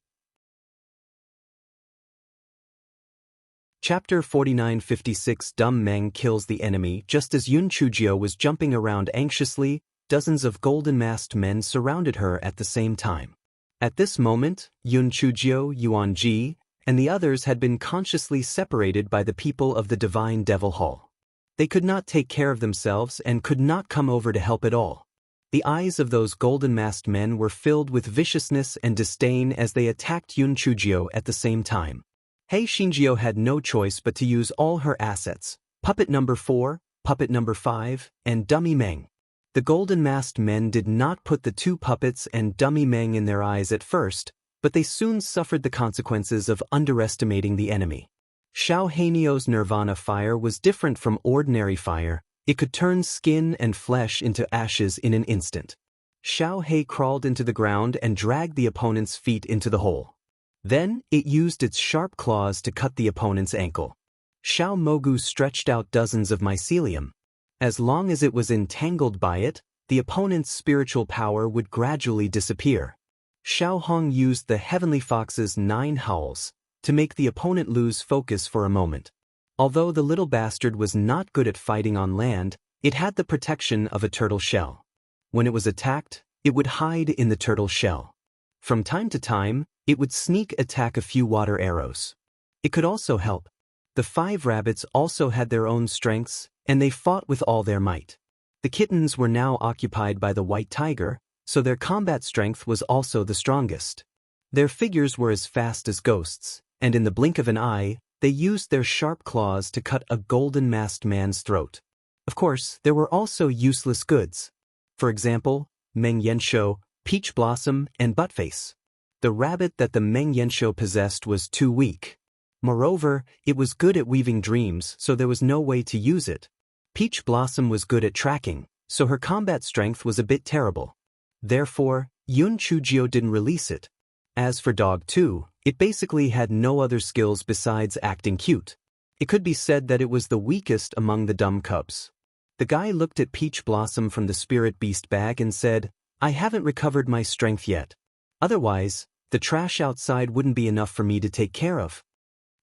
Chapter 4956 Dumb Meng kills the enemy. Just as Yun Chujio was jumping around anxiously, dozens of golden-masked men surrounded her at the same time. At this moment, Yun Chujio, Yuan Ji, and the others had been consciously separated by the people of the Divine Devil Hall. They could not take care of themselves and could not come over to help at all. The eyes of those golden-masked men were filled with viciousness and disdain as they attacked Yun Chujio at the same time. Hei Xinjiao had no choice but to use all her assets, Puppet Number 4, Puppet Number 5, and Dummy Meng. The golden-masked men did not put the two puppets and Dummy Meng in their eyes at first, but they soon suffered the consequences of underestimating the enemy. Xiao Heinio's Nirvana fire was different from ordinary fire. It could turn skin and flesh into ashes in an instant. Xiao Hei crawled into the ground and dragged the opponent's feet into the hole. Then, it used its sharp claws to cut the opponent's ankle. Xiao Mogu stretched out dozens of mycelium. As long as it was entangled by it, the opponent's spiritual power would gradually disappear. Xiao Hong used the Heavenly Fox's 9 howls to make the opponent lose focus for a moment. Although the little bastard was not good at fighting on land, it had the protection of a turtle shell. When it was attacked, it would hide in the turtle shell. From time to time, it would sneak attack a few water arrows. It could also help. The 5 rabbits also had their own strengths, and they fought with all their might. The kittens were now occupied by the white tiger, so their combat strength was also the strongest. Their figures were as fast as ghosts, and in the blink of an eye, they used their sharp claws to cut a golden-masked man's throat. Of course, there were also useless goods. For example, Meng Yanshou, Peach Blossom, and Buttface. The rabbit that the Meng Yanshou possessed was too weak. Moreover, it was good at weaving dreams, so there was no way to use it. Peach Blossom was good at tracking, so her combat strength was a bit terrible. Therefore, Yun Chujio didn't release it. As for Dog 2, it basically had no other skills besides acting cute. It could be said that it was the weakest among the dumb cubs. The guy looked at Peach Blossom from the spirit beast bag and said, "I haven't recovered my strength yet. Otherwise, the trash outside wouldn't be enough for me to take care of."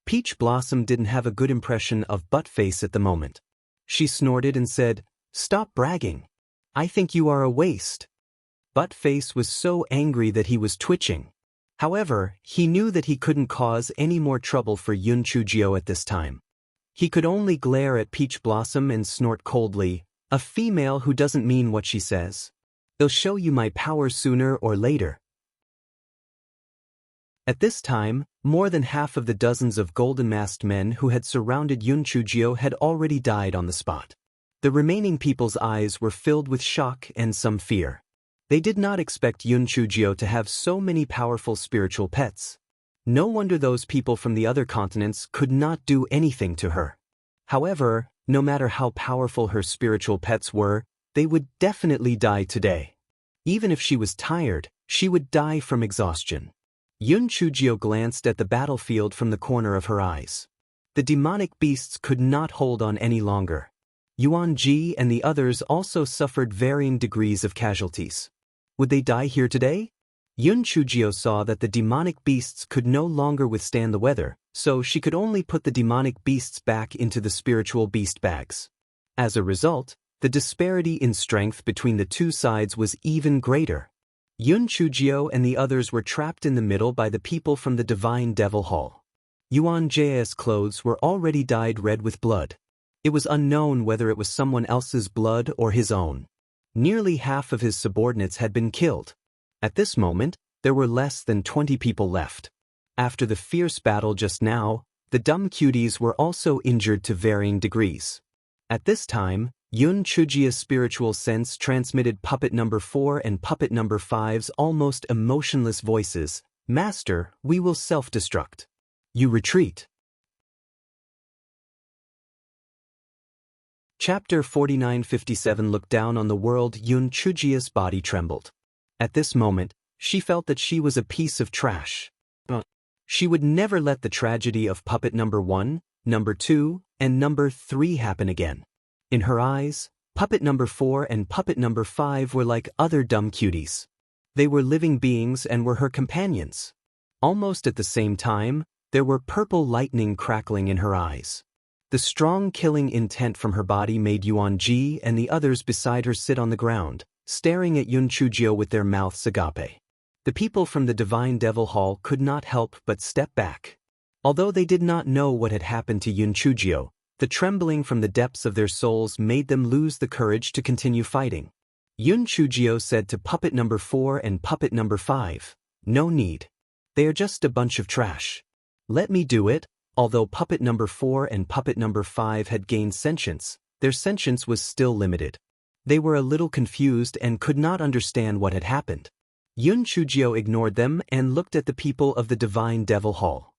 Peach Blossom didn't have a good impression of Buttface at the moment. She snorted and said, "Stop bragging. I think you are a waste." Buttface was so angry that he was twitching. However, he knew that he couldn't cause any more trouble for Yun Chujio at this time. He could only glare at Peach Blossom and snort coldly, "A female who doesn't mean what she says. They'll show you my power sooner or later." At this time, more than half of the dozens of golden-masked men who had surrounded Yun Chujio had already died on the spot. The remaining people's eyes were filled with shock and some fear. They did not expect Yun Chujio to have so many powerful spiritual pets. No wonder those people from the other continents could not do anything to her. However, no matter how powerful her spiritual pets were, they would definitely die today. Even if she was tired, she would die from exhaustion. Yun Chujio glanced at the battlefield from the corner of her eyes. The demonic beasts could not hold on any longer. Yuan Ji and the others also suffered varying degrees of casualties. Would they die here today? Yun Chujio saw that the demonic beasts could no longer withstand the weather, so she could only put the demonic beasts back into the spiritual beast bags. As a result, the disparity in strength between the two sides was even greater. Yun Chujio and the others were trapped in the middle by the people from the Divine Devil Hall. Yuan Ji's clothes were already dyed red with blood. It was unknown whether it was someone else's blood or his own. Nearly half of his subordinates had been killed. At this moment, there were less than 20 people left. After the fierce battle just now, the dumb cuties were also injured to varying degrees. At this time, Yun Chujio's spiritual sense transmitted puppet number 4 and puppet number 5's almost emotionless voices. Master, we will self-destruct. You retreat. Chapter 4957 looked down on the world. Yun Chujio's body trembled. At this moment, she felt that she was a piece of trash. She would never let the tragedy of puppet number 1, number 2, and number 3 happen again. In her eyes, puppet number 4 and puppet number 5 were like other dumb cuties. They were living beings and were her companions. Almost at the same time, there were purple lightning crackling in her eyes. The strong killing intent from her body made Yuan Ji and the others beside her sit on the ground, staring at Yun Chujio with their mouths agape. The people from the Divine Devil Hall could not help but step back. Although they did not know what had happened to Yun Chujio, the trembling from the depths of their souls made them lose the courage to continue fighting. Yun Chujio said to puppet number 4 and puppet number 5, "No need. They are just a bunch of trash. Let me do it." Although puppet number 4 and puppet number 5 had gained sentience, their sentience was still limited. They were a little confused and could not understand what had happened. Yun Chujio ignored them and looked at the people of the Divine Devil Hall.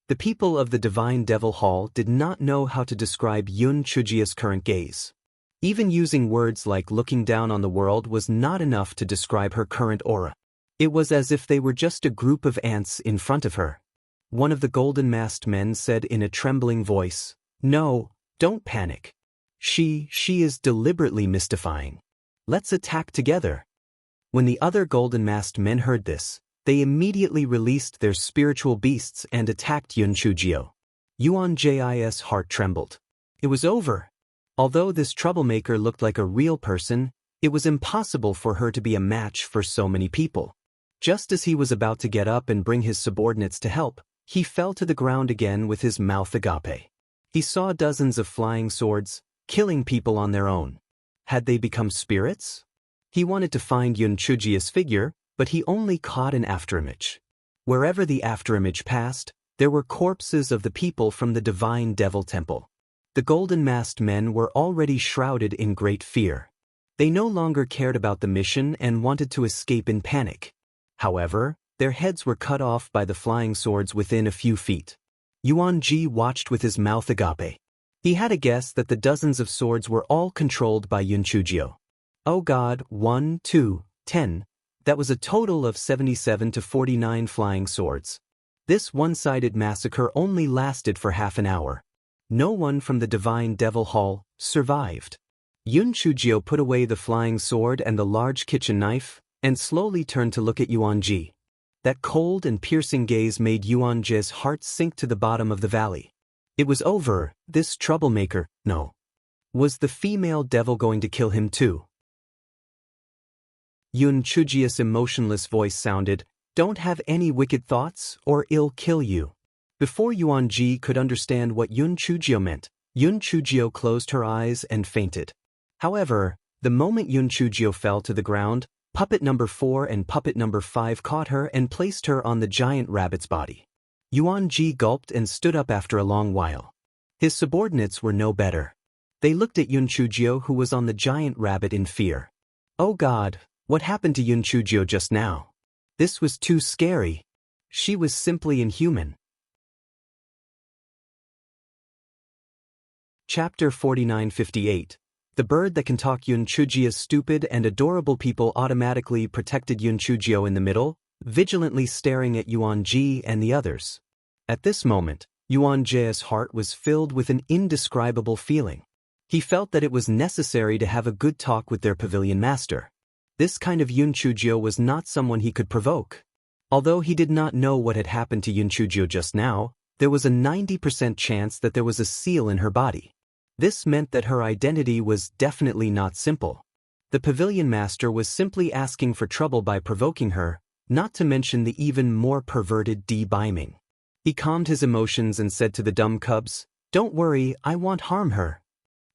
The people of the Divine Devil Hall did not know how to describe Yun Chujio's current gaze. Even using words like looking down on the world was not enough to describe her current aura. It was as if they were just a group of ants in front of her. One of the golden-masked men said in a trembling voice, "No, don't panic. She is deliberately mystifying. Let's attack together." When the other golden-masked men heard this, they immediately released their spiritual beasts and attacked Yun Chujio. Yuan Ji's heart trembled. It was over. Although this troublemaker looked like a real person, it was impossible for her to be a match for so many people. Just as he was about to get up and bring his subordinates to help, he fell to the ground again with his mouth agape. He saw dozens of flying swords, killing people on their own. Had they become spirits? He wanted to find Yun Chujio's figure, but he only caught an afterimage. Wherever the afterimage passed, there were corpses of the people from the Divine Devil Temple. The golden-masked men were already shrouded in great fear. They no longer cared about the mission and wanted to escape in panic. However, their heads were cut off by the flying swords within a few feet. Yuan Ji watched with his mouth agape. He had a guess that the dozens of swords were all controlled by Yun Chujio. Oh God, 1, 2, 10. That was a total of 77 to 49 flying swords. This one-sided massacre only lasted for half an hour. No one from the Divine Devil Hall survived. Yun Chujio put away the flying sword and the large kitchen knife, and slowly turned to look at Yuan Ji. That cold and piercing gaze made Yuan Ji's heart sink to the bottom of the valley. It was over. This troublemaker, no. Was the female devil going to kill him too? Yun Chujio's emotionless voice sounded, "Don't have any wicked thoughts, or it'll kill you." Before Yuan Ji could understand what Yun Chujio meant, Yun Chujio closed her eyes and fainted. However, the moment Yun Chujio fell to the ground, puppet number 4 and puppet number 5 caught her and placed her on the giant rabbit's body. Yuan Ji gulped and stood up after a long while. His subordinates were no better. They looked at Yun Chujio, who was on the giant rabbit, in fear. "Oh God, What happened to Yun Chujio just now? This was too scary. She was simply inhuman. Chapter 4958. The bird that can talk. Yun Chujio's stupid and adorable people automatically protected Yun Chujio in the middle, vigilantly staring at Yuan Ji and the others. At this moment, Yuan Ji's heart was filled with an indescribable feeling. He felt that it was necessary to have a good talk with their pavilion master. This kind of Yun Chujio was not someone he could provoke. Although he did not know what had happened to Yun Chujio just now, there was a 90% chance that there was a seal in her body. This meant that her identity was definitely not simple. The pavilion master was simply asking for trouble by provoking her, not to mention the even more perverted de-biming. He calmed his emotions and said to the dumb cubs, "Don't worry, I won't harm her."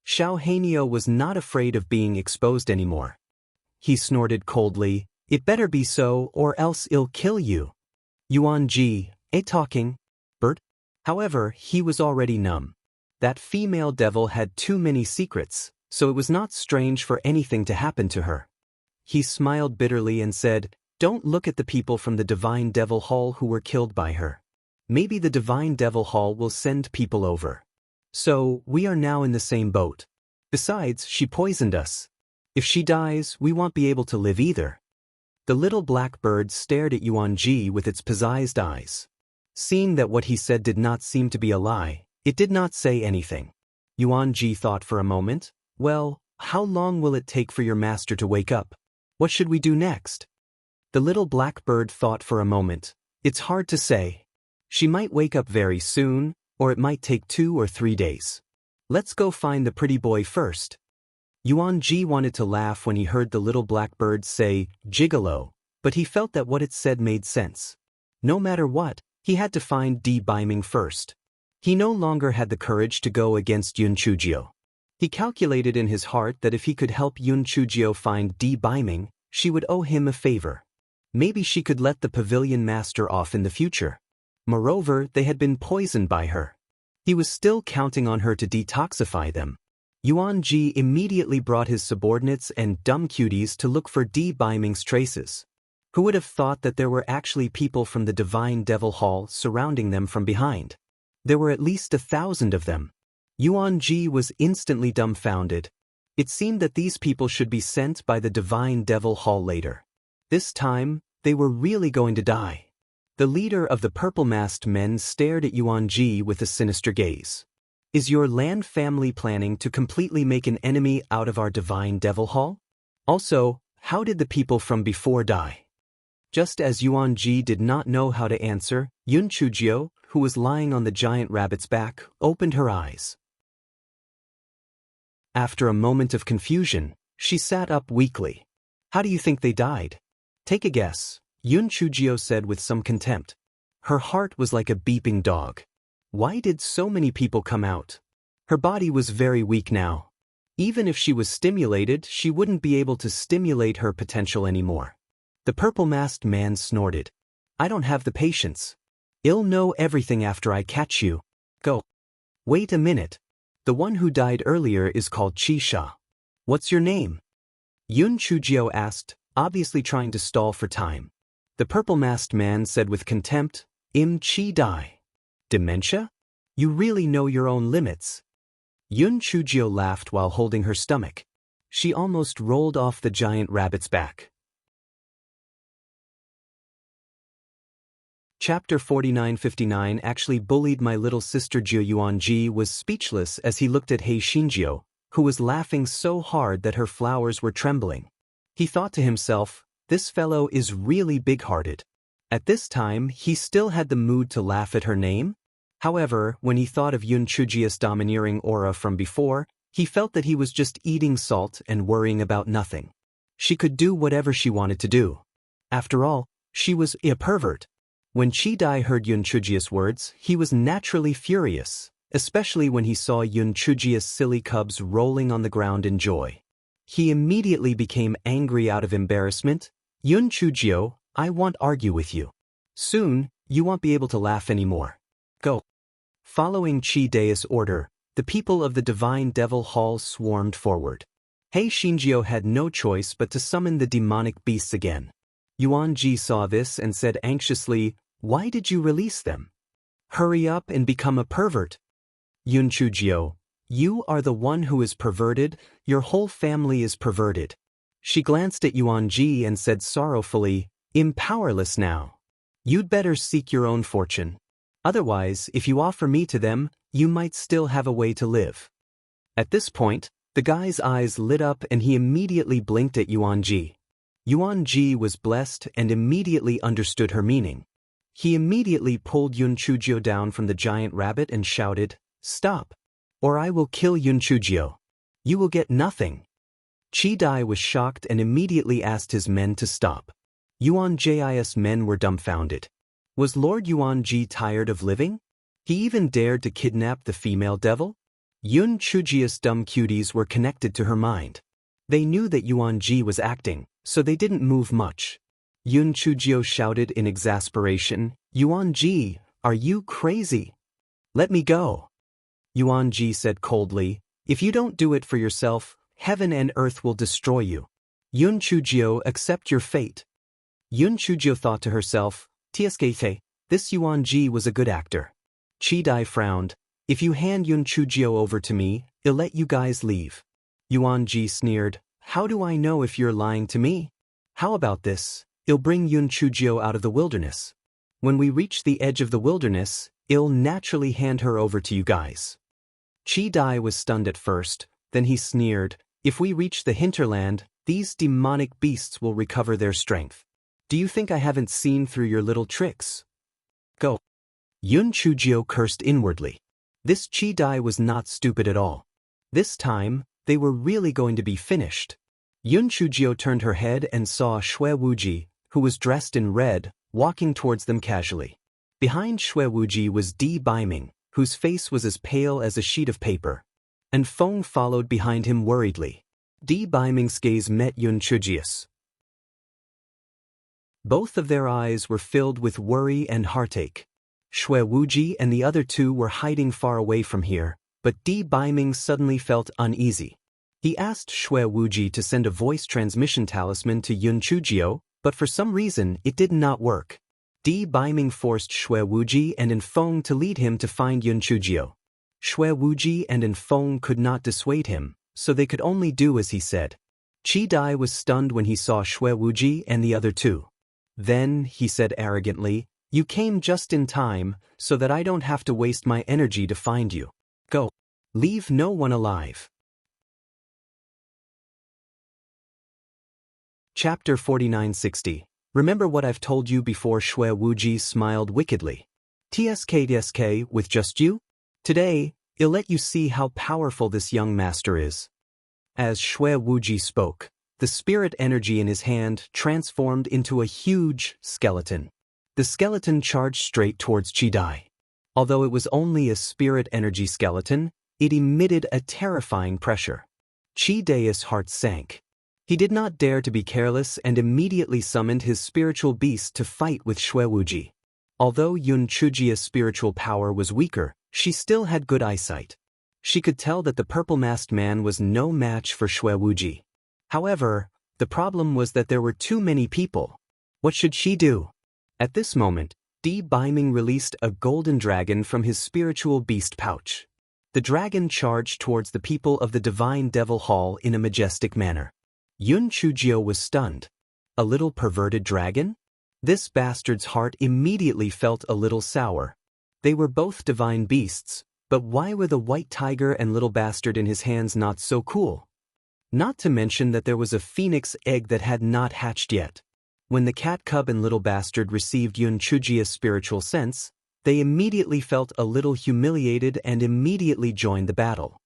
Xiao Hanyo was not afraid of being exposed anymore. He snorted coldly, "It better be so or else I'll kill you." Yuan Ji, talking bird? However, he was already numb. That female devil had too many secrets, so it was not strange for anything to happen to her. He smiled bitterly and said, "Don't look at the people from the Divine Devil Hall who were killed by her. Maybe the Divine Devil Hall will send people over. So, we are now in the same boat. Besides, she poisoned us. If she dies, we won't be able to live either." The little black bird stared at Yuan Ji with its pizzazed eyes. Seeing that what he said did not seem to be a lie, it did not say anything. Yuan Ji thought for a moment, "Well, how long will it take for your master to wake up? What should we do next?" The little black bird thought for a moment. "It's hard to say. She might wake up very soon, or it might take 2 or 3 days. Let's go find the pretty boy first." Yuan Ji wanted to laugh when he heard the little black bird say, "Gigolo," but he felt that what it said made sense. No matter what, he had to find de-biming first. He no longer had the courage to go against Yun Chujio. He calculated in his heart that if he could help Yun Chujio find de-biming, she would owe him a favor. Maybe she could let the pavilion master off in the future. Moreover, they had been poisoned by her. He was still counting on her to detoxify them. Yuan Ji immediately brought his subordinates and dumb cuties to look for de-biming's traces. Who would have thought that there were actually people from the Divine Devil Hall surrounding them from behind? There were at least 1,000 of them. Yuan Ji was instantly dumbfounded. It seemed that these people should be sent by the Divine Devil Hall later. This time, they were really going to die. The leader of the purple-masked men stared at Yuan Ji with a sinister gaze. "Is your land family planning to completely make an enemy out of our Divine Devil Hall? Also, how did the people from before die?" Just as Yuan Ji did not know how to answer, Yun Chujio, who was lying on the giant rabbit's back, opened her eyes. After a moment of confusion, she sat up weakly. "How do you think they died?" "Take a guess," Yun Chujio said with some contempt. Her heart was like a beeping dog. Why did so many people come out? Her body was very weak now. Even if she was stimulated, she wouldn't be able to stimulate her potential anymore. The purple-masked man snorted. "I don't have the patience. I'll know everything after I catch you. Go." "Wait a minute. The one who died earlier is called Chi-sha. What's your name?" Yun Chujio asked, obviously trying to stall for time. The purple-masked man said with contempt, Chi Dai. "Dementia? You really know your own limits." Yun Chujio laughed while holding her stomach. She almost rolled off the giant rabbit's back. Chapter 4959 actually bullied my little sister. Jiu Yuan Ji was speechless as he looked at Hei Xinjiu, who was laughing so hard that her flowers were trembling. He thought to himself, this fellow is really big-hearted. At this time, he still had the mood to laugh at her name. However, when he thought of Yun Chujio's domineering aura from before, he felt that he was just eating salt and worrying about nothing. She could do whatever she wanted to do. After all, she was a pervert. When Chi Dai heard Yun Chujio's words, he was naturally furious, especially when he saw Yun Chujio's silly cubs rolling on the ground in joy. He immediately became angry out of embarrassment. "Yun Chujio, I won't argue with you. Soon, you won't be able to laugh anymore. Go." Following Chi Dai's order, the people of the Divine Devil Hall swarmed forward. Hei Shinjio had no choice but to summon the demonic beasts again. Yuan Ji saw this and said anxiously, "Why did you release them? Hurry up and become a pervert." Yun Chujio, "You are the one who is perverted, your whole family is perverted." She glanced at Yuan Ji and said sorrowfully, "I'm powerless now. You'd better seek your own fortune. Otherwise, if you offer me to them, you might still have a way to live." At this point, the guy's eyes lit up and he immediately blinked at Yuan Ji. Yuan Ji was blessed and immediately understood her meaning. He immediately pulled Yun Chujio down from the giant rabbit and shouted, "Stop! Or I will kill Yun Chujio. You will get nothing." Chi Dai was shocked and immediately asked his men to stop. Yuan Ji's men were dumbfounded. Was Lord Yuan Ji tired of living? He even dared to kidnap the female devil? Yun Chujio's dumb cuties were connected to her mind. They knew that Yuan Ji was acting, so they didn't move much. Yun Chujio shouted in exasperation, "Yuan Ji, are you crazy? Let me go." Yuan Ji said coldly, "If you don't do it for yourself, heaven and earth will destroy you. Yun Chujio, accept your fate." Yun Chujio thought to herself, "Tsk, this Yuan Ji was a good actor." Chi Dai frowned, "If you hand Yun Chujio over to me, I'll let you guys leave." Yuan Ji sneered, "How do I know if you're lying to me? How about this? I'll bring Yun Chujio out of the wilderness. When we reach the edge of the wilderness, I'll naturally hand her over to you guys." Chi Dai was stunned at first, then he sneered, "If we reach the hinterland, these demonic beasts will recover their strength. Do you think I haven't seen through your little tricks? Go." Yun Chujio cursed inwardly. This Chi Dai was not stupid at all. This time, they were really going to be finished. Yun Chujio turned her head and saw Xue Wuji, who was dressed in red, walking towards them casually. Behind Xue Wuji was Di Baiming, whose face was as pale as a sheet of paper. And Feng followed behind him worriedly. Di Baiming's gaze met Yun Chujio's. Both of their eyes were filled with worry and heartache. Xue Wuji and the other two were hiding far away from here, but Di Baiming suddenly felt uneasy. He asked Xue Wuji to send a voice transmission talisman to Yun Chujio, but for some reason it did not work. Di Baiming forced Xue Wuji and Enfeng to lead him to find Yun Chujio. Xue Wuji and Enfeng could not dissuade him, so they could only do as he said. Chi Dai was stunned when he saw Xue Wuji and the other two. Then, he said arrogantly, "You came just in time, so that I don't have to waste my energy to find you. Go. Leave no one alive." Chapter 4960. Remember what I've told you before? Xue Wuji smiled wickedly. "Tsk, with just you? Today, I'll let you see how powerful this young master is." As Xue Wuji spoke, the spirit energy in his hand transformed into a huge skeleton. The skeleton charged straight towards Chi Dai. Although it was only a spirit energy skeleton, it emitted a terrifying pressure. Chi Dai's heart sank. He did not dare to be careless and immediately summoned his spiritual beast to fight with Xue Wuji. Although Yun Chujio's spiritual power was weaker, she still had good eyesight. She could tell that the purple-masked man was no match for Xue Wuji. However, the problem was that there were too many people. What should she do? At this moment, Di Baiming released a golden dragon from his spiritual beast pouch. The dragon charged towards the people of the Divine Devil Hall in a majestic manner. Yun Chujio was stunned. A little perverted dragon? This bastard's heart immediately felt a little sour. They were both divine beasts, but why were the white tiger and little bastard in his hands not so cool? Not to mention that there was a phoenix egg that had not hatched yet. When the cat cub and little bastard received Yun Chujio's spiritual sense, they immediately felt a little humiliated and immediately joined the battle.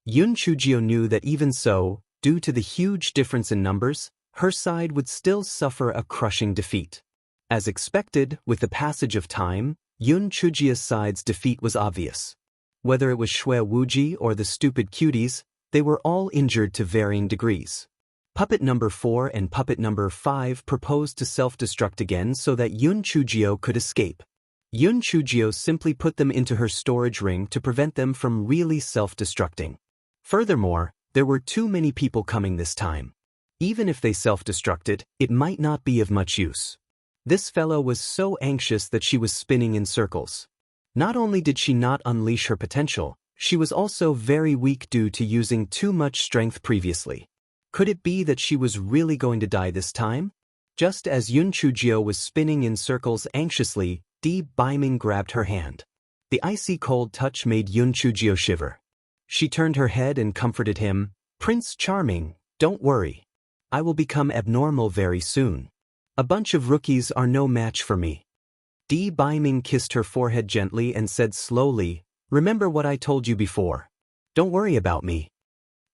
Yun Chujio knew that even so, due to the huge difference in numbers, her side would still suffer a crushing defeat. As expected, with the passage of time, Yun Chujio's side's defeat was obvious. Whether it was Xue Wuji or the stupid cuties, they were all injured to varying degrees. Puppet number 4 and puppet number 5 proposed to self-destruct again so that Yun Chujio could escape. Yun Chujio simply put them into her storage ring to prevent them from really self-destructing. Furthermore, There were too many people coming this time. Even if they self-destructed, it might not be of much use. This fellow was so anxious that she was spinning in circles. Not only did she not unleash her potential, she was also very weak due to using too much strength previously. Could it be that she was really going to die this time? Just as Yun Chujio was spinning in circles anxiously, Di Baiming grabbed her hand. The icy cold touch made Yun Chujio shiver. She turned her head and comforted him. "Prince Charming, don't worry. I will become abnormal very soon. A bunch of rookies are no match for me." Di Baiming kissed her forehead gently and said slowly, "Remember what I told you before. Don't worry about me."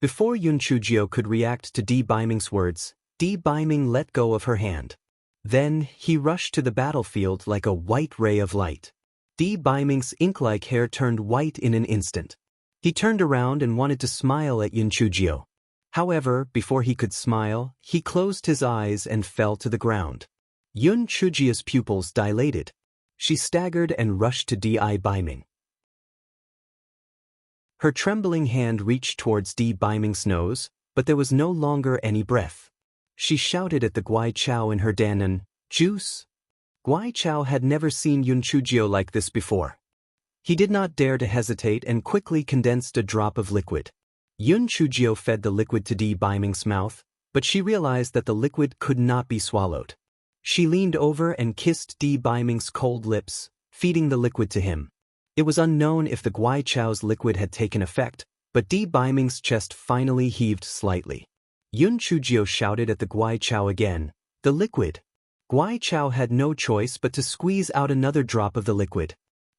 Before Yun Chujio could react to Di Baiming's words, Di Baiming let go of her hand. Then, he rushed to the battlefield like a white ray of light. Di Baiming's ink-like hair turned white in an instant. He turned around and wanted to smile at Yun Chujio. However, before he could smile, he closed his eyes and fell to the ground. Yun Chujio's pupils dilated. She staggered and rushed to Di Baiming. Her trembling hand reached towards Di Baiming's nose, but there was no longer any breath. She shouted at the Guai Chao in her Danan, "Juice?" Guai Chao had never seen Yun Chujio like this before. He did not dare to hesitate and quickly condensed a drop of liquid. Yun Chujio fed the liquid to Di Baiming's mouth, but she realized that the liquid could not be swallowed. She leaned over and kissed Di Baiming's cold lips, feeding the liquid to him. It was unknown if the Guai Chao's liquid had taken effect, but Di Baiming's chest finally heaved slightly. Yun Chujio shouted at the Guai Chao again, "The liquid!" Guai Chao had no choice but to squeeze out another drop of the liquid.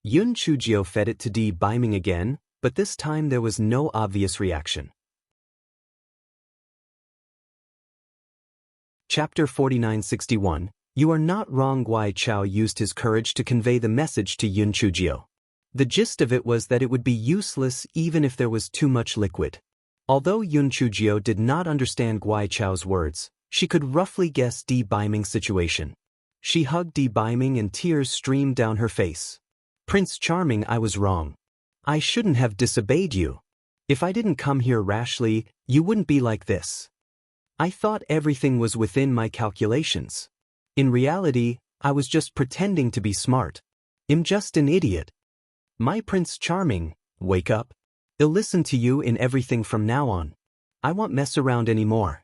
Yun Chujio fed it to Di Baiming again, but this time there was no obvious reaction. Chapter 4961. You are not wrong. Guai Chao used his courage to convey the message to Yun Chujio. The gist of it was that it would be useless even if there was too much liquid. Although Yun Chujio did not understand Guai Chao's words, she could roughly guess Di Baiming's situation. She hugged Di Baiming and tears streamed down her face. "Prince Charming, I was wrong. I shouldn't have disobeyed you. If I didn't come here rashly, you wouldn't be like this. I thought everything was within my calculations. In reality, I was just pretending to be smart. I'm just an idiot. My Prince Charming, wake up. I'll listen to you in everything from now on. I won't mess around anymore."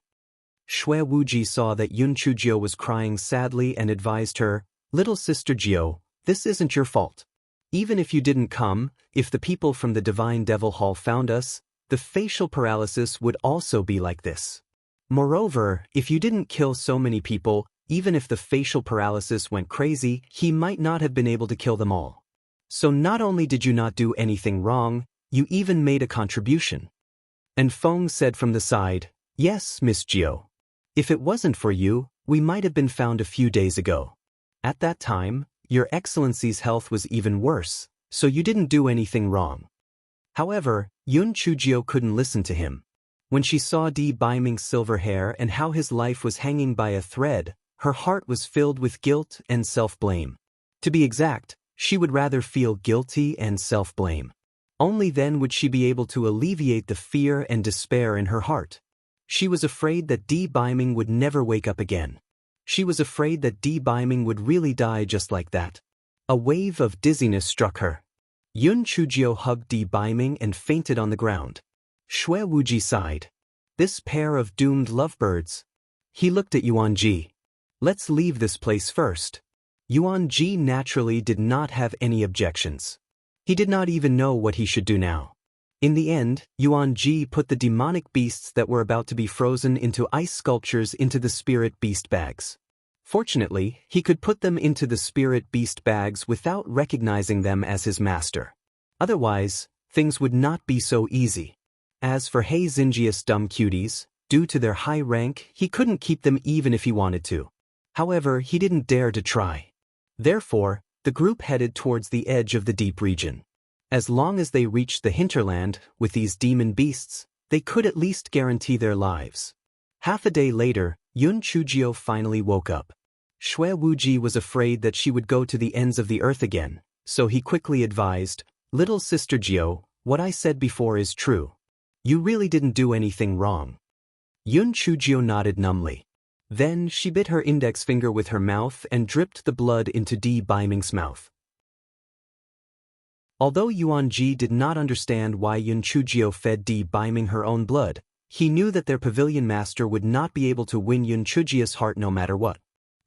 Shui Wuji saw that Yun Chujio was crying sadly and advised her, "Little sister Jio, this isn't your fault. Even if you didn't come, if the people from the Divine Devil Hall found us, the facial paralysis would also be like this. Moreover, if you didn't kill so many people, even if the facial paralysis went crazy, he might not have been able to kill them all. So not only did you not do anything wrong, you even made a contribution." And Feng said from the side, "Yes, Miss Jio. If it wasn't for you, we might have been found a few days ago. At that time, Your Excellency's health was even worse, so you didn't do anything wrong." However, Yun Chujio couldn't listen to him. When she saw Di Baiming's silver hair and how his life was hanging by a thread, her heart was filled with guilt and self-blame. To be exact, she would rather feel guilty and self-blame. Only then would she be able to alleviate the fear and despair in her heart. She was afraid that Di Baiming would never wake up again. She was afraid that Di Baiming would really die just like that. A wave of dizziness struck her. Yun Chujio hugged Di Baiming and fainted on the ground. Shui Wuji sighed. This pair of doomed lovebirds. He looked at Yuan Ji. "Let's leave this place first." Yuan Ji naturally did not have any objections. He did not even know what he should do now. In the end, Yuan Ji put the demonic beasts that were about to be frozen into ice sculptures into the spirit beast bags. Fortunately, he could put them into the spirit beast bags without recognizing them as his master. Otherwise, things would not be so easy. As for Hei Xinjia's dumb cuties, due to their high rank, he couldn't keep them even if he wanted to. However, he didn't dare to try. Therefore, the group headed towards the edge of the deep region. As long as they reached the hinterland with these demon beasts, they could at least guarantee their lives. Half a day later, Yun Chujio finally woke up. Shui Wuji was afraid that she would go to the ends of the earth again, so he quickly advised, "Little sister Jio, what I said before is true. You really didn't do anything wrong. Yun Chujio nodded numbly. Then she bit her index finger with her mouth and dripped the blood into Di Baiming's mouth. Although Yuan Ji did not understand why Yun Chujio fed Di Baiming her own blood, he knew that their pavilion master would not be able to win Yun Chujio's heart no matter what.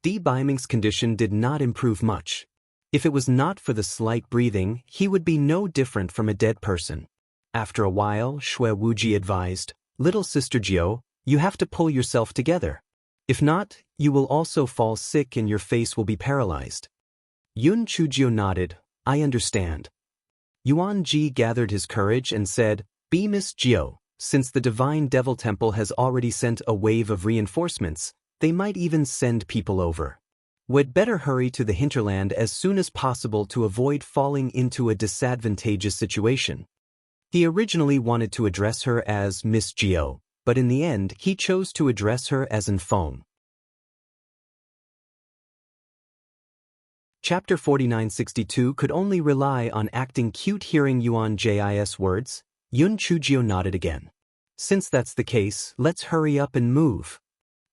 Di Baiming's condition did not improve much. If it was not for the slight breathing, he would be no different from a dead person. After a while, Xue Wuji advised, "Little Sister Jiao, you have to pull yourself together. If not, you will also fall sick and your face will be paralyzed." Yun Chujio nodded, "I understand." Yuan Ji gathered his courage and said, "Be Miss Jiao, since the Divine Devil Temple has already sent a wave of reinforcements, they might even send people over. We'd better hurry to the hinterland as soon as possible to avoid falling into a disadvantageous situation." He originally wanted to address her as Miss Jiao, but in the end he chose to address her as an Feng. Chapter 4962 could only rely on acting cute. Hearing Yuan Ji's words, Yun Chujio nodded again. "Since that's the case, let's hurry up and move."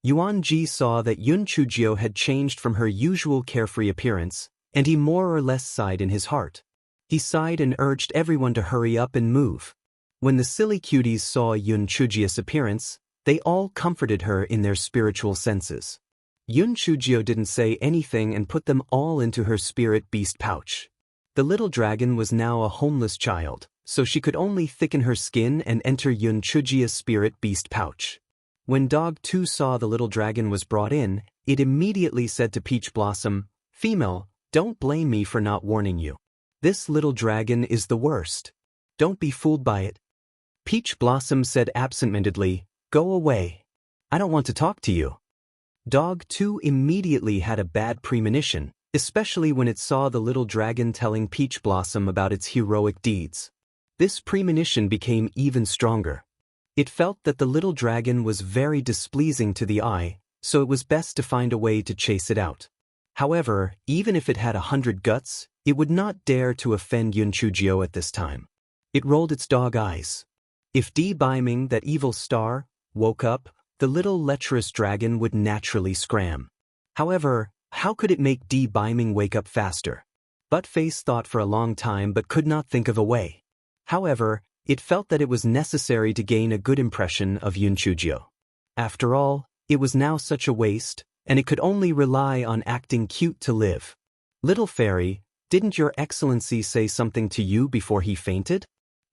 Yuan Ji saw that Yun Chujio had changed from her usual carefree appearance, and he more or less sighed in his heart. He sighed and urged everyone to hurry up and move. When the silly cuties saw Yun Chujio's appearance, they all comforted her in their spiritual senses. Yun Chujio didn't say anything and put them all into her spirit beast pouch. The little dragon was now a homeless child, so she could only thicken her skin and enter Yun Chujio's spirit beast pouch. When Dog 2 saw the little dragon was brought in, it immediately said to Peach Blossom, "Female, don't blame me for not warning you. This little dragon is the worst. Don't be fooled by it." Peach Blossom said absent-mindedly, "Go away. I don't want to talk to you." Dog 2 immediately had a bad premonition, especially when it saw the little dragon telling Peach Blossom about its heroic deeds. This premonition became even stronger. It felt that the little dragon was very displeasing to the eye, so it was best to find a way to chase it out. However, even if it had 100 guts, it would not dare to offend Yun Chujio at this time. It rolled its dog eyes. If Di Baiming, that evil star, woke up, the little lecherous dragon would naturally scram. However, how could it make Di Baiming wake up faster? Buttface thought for a long time but could not think of a way. However, it felt that it was necessary to gain a good impression of Yun Chujio. After all, it was now such a waste, and it could only rely on acting cute to live. "Little fairy, didn't your excellency say something to you before he fainted?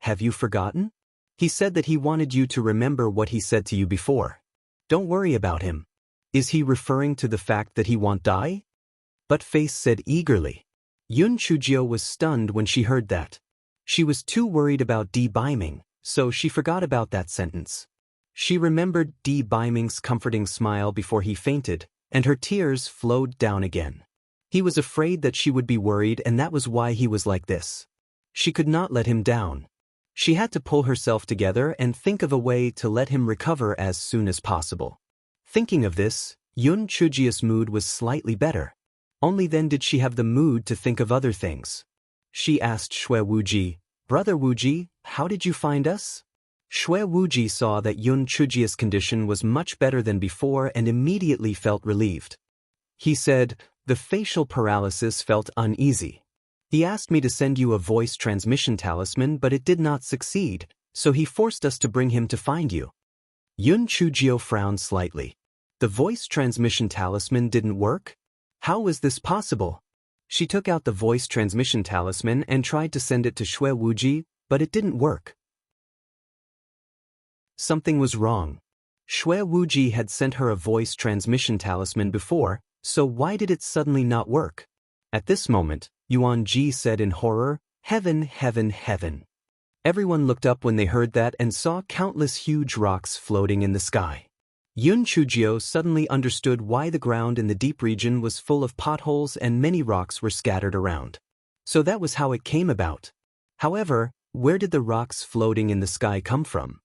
Have you forgotten? He said that he wanted you to remember what he said to you before. Don't worry about him. Is he referring to the fact that he won't die?" Buttface said eagerly. Yun Chujio was stunned when she heard that. She was too worried about Di Baiming, so she forgot about that sentence. She remembered Di Baiming's comforting smile before he fainted, and her tears flowed down again. He was afraid that she would be worried, and that was why he was like this. She could not let him down. She had to pull herself together and think of a way to let him recover as soon as possible. Thinking of this, Yun Chujio's mood was slightly better. Only then did she have the mood to think of other things. She asked Xue Wuji, "Brother Wuji, how did you find us?" Xue Wuji saw that Yun Chujio's condition was much better than before and immediately felt relieved. He said, "The facial paralysis felt uneasy. He asked me to send you a voice transmission talisman, but it did not succeed, so he forced us to bring him to find you." Yun Chujio frowned slightly. The voice transmission talisman didn't work? How was this possible? She took out the voice transmission talisman and tried to send it to Xue Wuji, but it didn't work. Something was wrong. Xue Wuji had sent her a voice transmission talisman before, so why did it suddenly not work? At this moment, Yuan Ji said in horror, "Heaven, heaven, heaven." Everyone looked up when they heard that and saw countless huge rocks floating in the sky. Yun Chujio suddenly understood why the ground in the deep region was full of potholes and many rocks were scattered around. So that was how it came about. However, where did the rocks floating in the sky come from?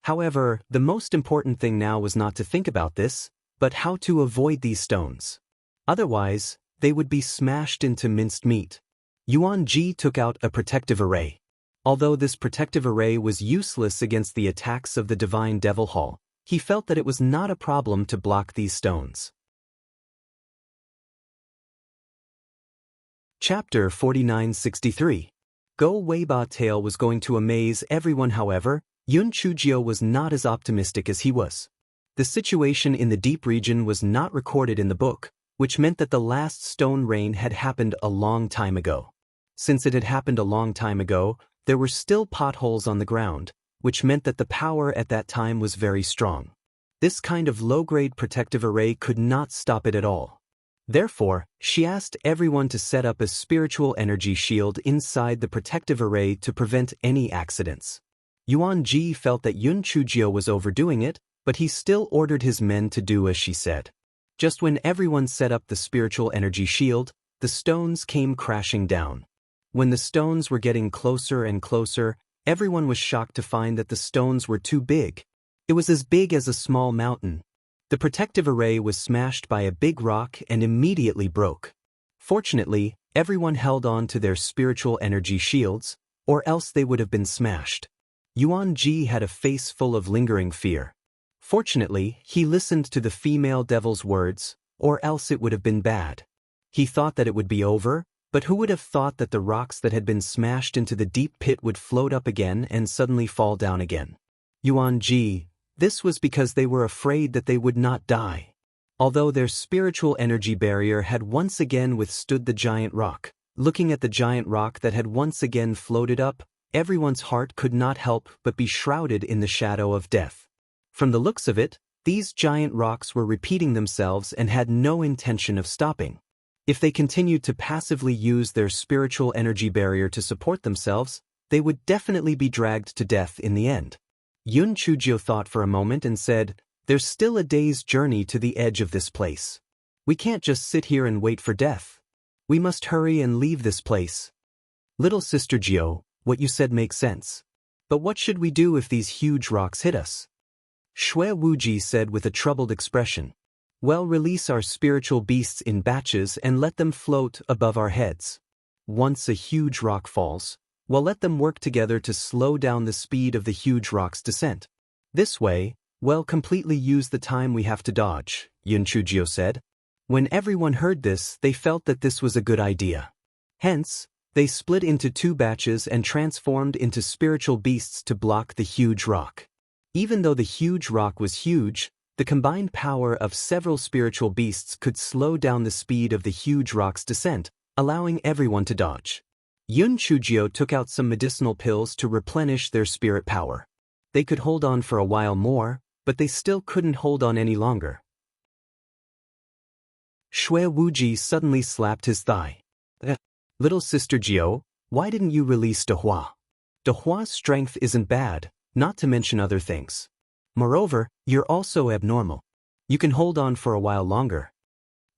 However, the most important thing now was not to think about this, but how to avoid these stones. Otherwise, they would be smashed into minced meat. Yuan Ji took out a protective array. Although this protective array was useless against the attacks of the divine devil hall, he felt that it was not a problem to block these stones. Chapter 4963. Go Weiba tale was going to amaze everyone. However, Yun Chujio was not as optimistic as he was. The situation in the deep region was not recorded in the book, which meant that the last stone rain had happened a long time ago. Since it had happened a long time ago, there were still potholes on the ground, which meant that the power at that time was very strong. This kind of low-grade protective array could not stop it at all. Therefore, she asked everyone to set up a spiritual energy shield inside the protective array to prevent any accidents. Yuan Ji felt that Yun Chujio was overdoing it, but he still ordered his men to do as she said. Just when everyone set up the spiritual energy shield, the stones came crashing down. When the stones were getting closer and closer, everyone was shocked to find that the stones were too big. It was as big as a small mountain. The protective array was smashed by a big rock and immediately broke. Fortunately, everyone held on to their spiritual energy shields, or else they would have been smashed. Yuan Ji had a face full of lingering fear. Fortunately, he listened to the female devil's words, or else it would have been bad. He thought that it would be over, but who would have thought that the rocks that had been smashed into the deep pit would float up again and suddenly fall down again? Yuan Ji, this was because they were afraid that they would not die. Although their spiritual energy barrier had once again withstood the giant rock, looking at the giant rock that had once again floated up, everyone's heart could not help but be shrouded in the shadow of death. From the looks of it, these giant rocks were repeating themselves and had no intention of stopping. If they continued to passively use their spiritual energy barrier to support themselves, they would definitely be dragged to death in the end. Yun Chujio thought for a moment and said, "There's still a day's journey to the edge of this place. We can't just sit here and wait for death. We must hurry and leave this place." "Little Sister Jio, what you said makes sense. But what should we do if these huge rocks hit us?" Shui Wuji said with a troubled expression. "Well, release our spiritual beasts in batches and let them float above our heads. Once a huge rock falls, well, let them work together to slow down the speed of the huge rock's descent. This way, well, completely use the time we have to dodge," Yun Chujio said. When everyone heard this, they felt that this was a good idea. Hence, they split into two batches and transformed into spiritual beasts to block the huge rock. Even though the huge rock was huge, the combined power of several spiritual beasts could slow down the speed of the huge rock's descent, allowing everyone to dodge. Yun Chujio took out some medicinal pills to replenish their spirit power. They could hold on for a while more, but they still couldn't hold on any longer. Shui Wuji suddenly slapped his thigh. "Little Sister Jio, why didn't you release Dehua? Dehua's strength isn't bad, not to mention other things. Moreover, you're also abnormal. You can hold on for a while longer."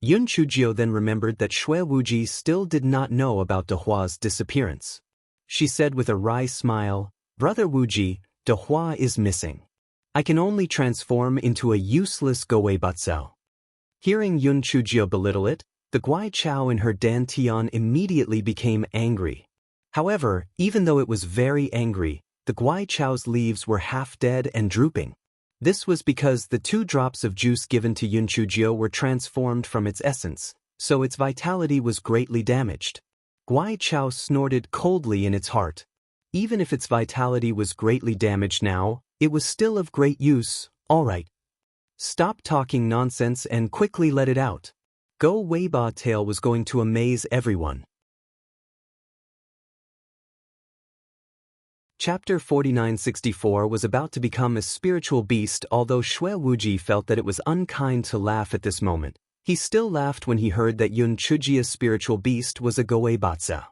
Yun Chujio then remembered that Shui Wuji still did not know about Dehua's disappearance. She said with a wry smile, "Brother Wuji, Dehua is missing. I can only transform into a useless Goeibatsao." Hearing Yun Chujio belittle it, the Guai Chao in her dantian immediately became angry. However, even though it was very angry, the Guai Chao's leaves were half dead and drooping. This was because the 2 drops of juice given to Yun Chujio were transformed from its essence, so its vitality was greatly damaged. Guai Chao snorted coldly in its heart. Even if its vitality was greatly damaged now, it was still of great use. "All right. Stop talking nonsense and quickly let it out." Go Weiba tale was going to amaze everyone. Chapter 4964 was about to become a spiritual beast. Although Shui Wuji felt that it was unkind to laugh at this moment, he still laughed when he heard that Yun Chujio's spiritual beast was a Goeibatsa.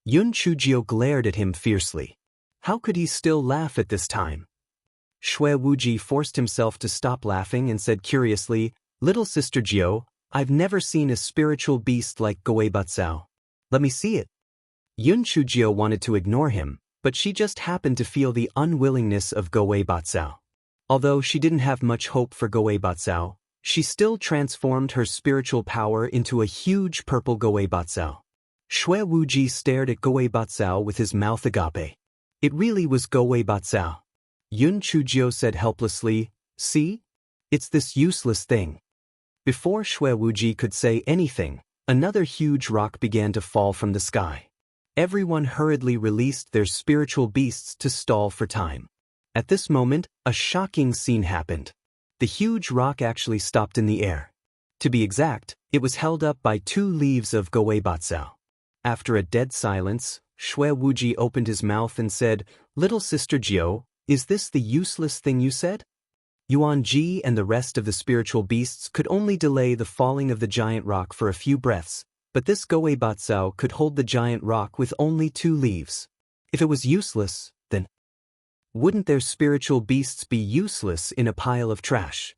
Yun Chujio glared at him fiercely. How could he still laugh at this time? Shui Wuji forced himself to stop laughing and said curiously, "Little Sister Jio, I've never seen a spiritual beast like Goeibatsao. Let me see it." Yun Chujio wanted to ignore him, but she just happened to feel the unwillingness of Goeibatsao. Although she didn't have much hope for Goeibatsao, she still transformed her spiritual power into a huge purple Goeibatsao. Shui Wuji stared at Goeibatsao with his mouth agape. It really was Go-Wei Batsao. Yun Chujio said helplessly, "See? It's this useless thing." Before Shui Wuji could say anything, another huge rock began to fall from the sky. Everyone hurriedly released their spiritual beasts to stall for time. At this moment, a shocking scene happened. The huge rock actually stopped in the air. To be exact, it was held up by 2 leaves of Go-Wei Batsao. After a dead silence, Shui Wuji opened his mouth and said, "Little Sister Jiao, is this the useless thing you said?" Yuan Ji and the rest of the spiritual beasts could only delay the falling of the giant rock for a few breaths, but this Go-Wei Batsao could hold the giant rock with only 2 leaves. If it was useless, then wouldn't their spiritual beasts be useless in a pile of trash?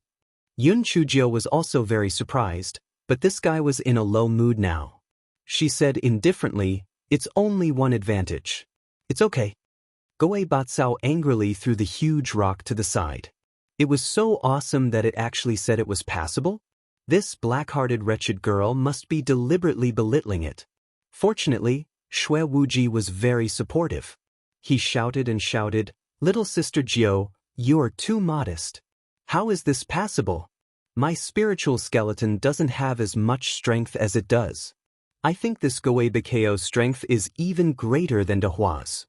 Yun Chujio was also very surprised, but this guy was in a low mood now. She said indifferently, "It's only one advantage. It's okay." Go-Wei Batsao angrily threw the huge rock to the side. It was so awesome that it actually said it was passable? This black-hearted wretched girl must be deliberately belittling it. Fortunately, Shui Wuji was very supportive. He shouted and shouted, "Little Sister Jiao, you're too modest. How is this passable? My spiritual skeleton doesn't have as much strength as it does. I think this Go-Wei Bacao's strength is even greater than Dehua's."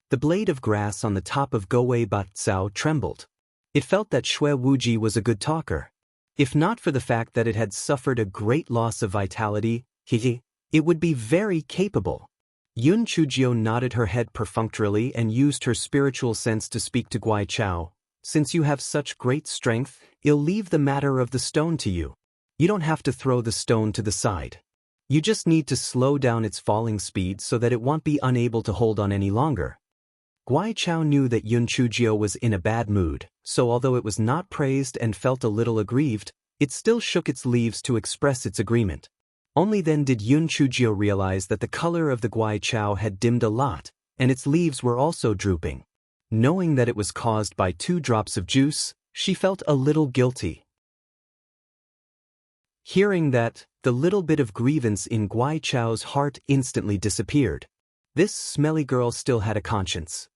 The blade of grass on the top of Go-Wei Batsao trembled. It felt that Shui Wuji was a good talker. If not for the fact that it had suffered a great loss of vitality, it would be very capable. Yun Chujio nodded her head perfunctorily and used her spiritual sense to speak to Guai Chao. "Since you have such great strength, I'll leave the matter of the stone to you. You don't have to throw the stone to the side. You just need to slow down its falling speed so that it won't be unable to hold on any longer." Guai Chao knew that Yun Chujio was in a bad mood, so although it was not praised and felt a little aggrieved, it still shook its leaves to express its agreement. Only then did Yun Chujio realize that the color of the Guai Chao had dimmed a lot, and its leaves were also drooping. Knowing that it was caused by 2 drops of juice, she felt a little guilty. Hearing that, the little bit of grievance in Guai Chao's heart instantly disappeared. This smelly girl still had a conscience.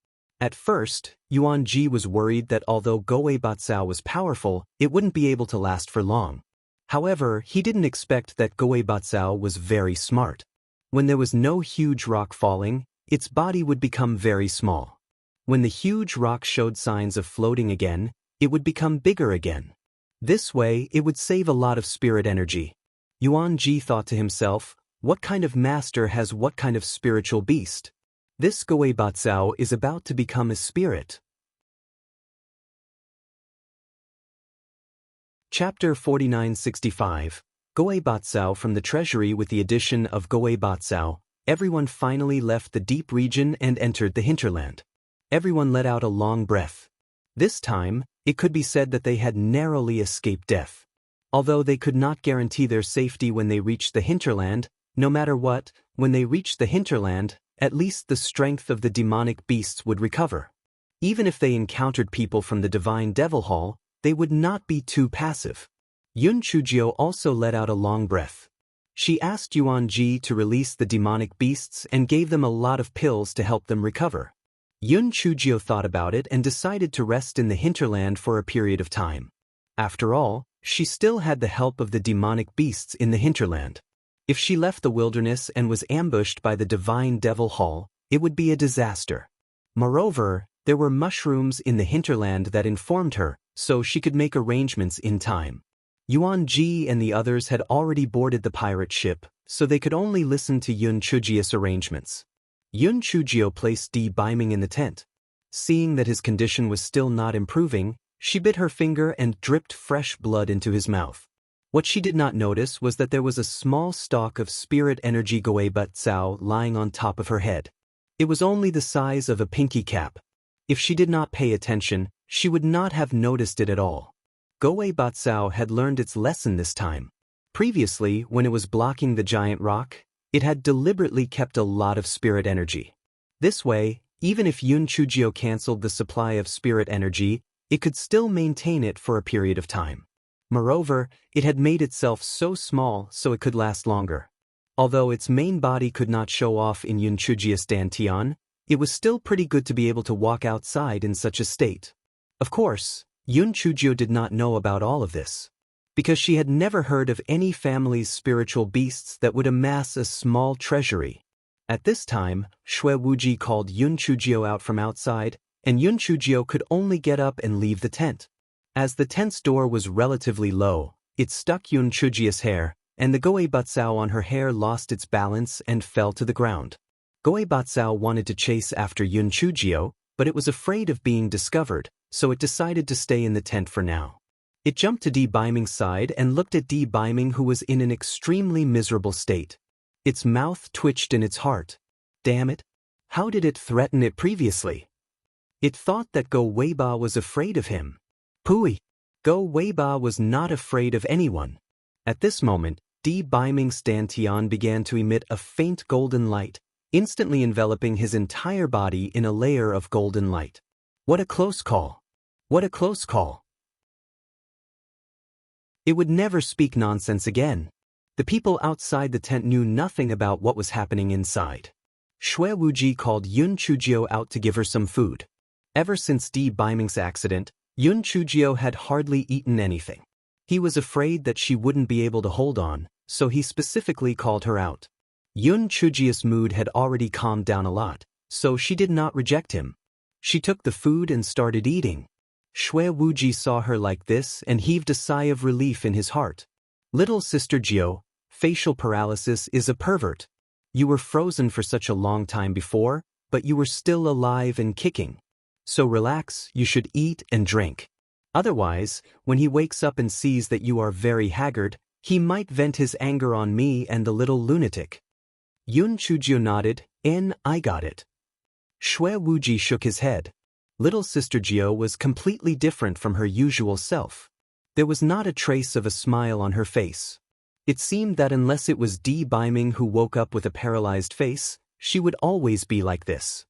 At first, Yuan Ji was worried that although Go-Wei Batsao was powerful, it wouldn't be able to last for long. However, he didn't expect that Go-Wei Batsao was very smart. When there was no huge rock falling, its body would become very small. When the huge rock showed signs of floating again, it would become bigger again. This way, it would save a lot of spirit energy. Yuan Ji thought to himself, what kind of master has what kind of spiritual beast? This Go-Wei Batsao is about to become a spirit. Chapter 4965, Go-Wei Batsao from the treasury. With the addition of Go-Wei Batsao, everyone finally left the deep region and entered the hinterland. Everyone let out a long breath. This time, it could be said that they had narrowly escaped death. Although they could not guarantee their safety when they reached the hinterland, no matter what, when they reached the hinterland, at least the strength of the demonic beasts would recover. Even if they encountered people from the Divine Devil Hall, they would not be too passive. Yun Chujio also let out a long breath. She asked Yuan Ji to release the demonic beasts and gave them a lot of pills to help them recover. Yun Chujio thought about it and decided to rest in the hinterland for a period of time. After all, she still had the help of the demonic beasts in the hinterland. If she left the wilderness and was ambushed by the Divine Devil Hall, it would be a disaster. Moreover, there were mushrooms in the hinterland that informed her, so she could make arrangements in time. Yuan Ji and the others had already boarded the pirate ship, so they could only listen to Yun Chujio's arrangements. Yun Chujio placed Di Biming in the tent. Seeing that his condition was still not improving, she bit her finger and dripped fresh blood into his mouth. What she did not notice was that there was a small stalk of spirit energy Go-Wei Batsao lying on top of her head. It was only the size of a pinky cap. If she did not pay attention, she would not have noticed it at all. Go-Wei Batsao had learned its lesson this time. Previously, when it was blocking the giant rock, it had deliberately kept a lot of spirit energy. This way, even if Yun Chujio cancelled the supply of spirit energy, it could still maintain it for a period of time. Moreover, it had made itself so small so it could last longer. Although its main body could not show off in Yun Chujio's dantian, It was still pretty good to be able to walk outside in such a state. Of course, Yun Chujio did not know about all of this, because she had never heard of any family's spiritual beasts that would amass a small treasury. At this time, Shui Wuji called Yun Chujio out from outside, and Yun Chujio could only get up and leave the tent. As the tent's door was relatively low, it stuck Yun Chujio's hair, and the Goei Batsao on her hair lost its balance and fell to the ground. Goei Batsao wanted to chase after Yun Chujio, but it was afraid of being discovered, so it decided to stay in the tent for now. It jumped to Di Baiming's side and looked at Di Baiming, who was in an extremely miserable state. Its mouth twitched in its heart. Damn it! How did it threaten it previously? It thought that Go Weiba was afraid of him. Pooey! Go Weiba was not afraid of anyone. At this moment, Di Baiming's dantian began to emit a faint golden light, instantly enveloping his entire body in a layer of golden light. What a close call! What a close call! It would never speak nonsense again. The people outside the tent knew nothing about what was happening inside. Shui Wuji called Yun Chujio out to give her some food. Ever since Di Baiming's accident, Yun Chujio had hardly eaten anything. He was afraid that she wouldn't be able to hold on, so he specifically called her out. Yun Chujio's mood had already calmed down a lot, so she did not reject him. She took the food and started eating. Shui Wuji saw her like this and heaved a sigh of relief in his heart. Little sister Jio, facial paralysis is a pervert. You were frozen for such a long time before, but you were still alive and kicking. So relax, you should eat and drink. Otherwise, when he wakes up and sees that you are very haggard, he might vent his anger on me and the little lunatic. Yun Chujio nodded, I got it. Shui Wuji shook his head. Little sister Jio was completely different from her usual self. There was not a trace of a smile on her face. It seemed that unless it was Di Baiming who woke up with a paralyzed face, she would always be like this.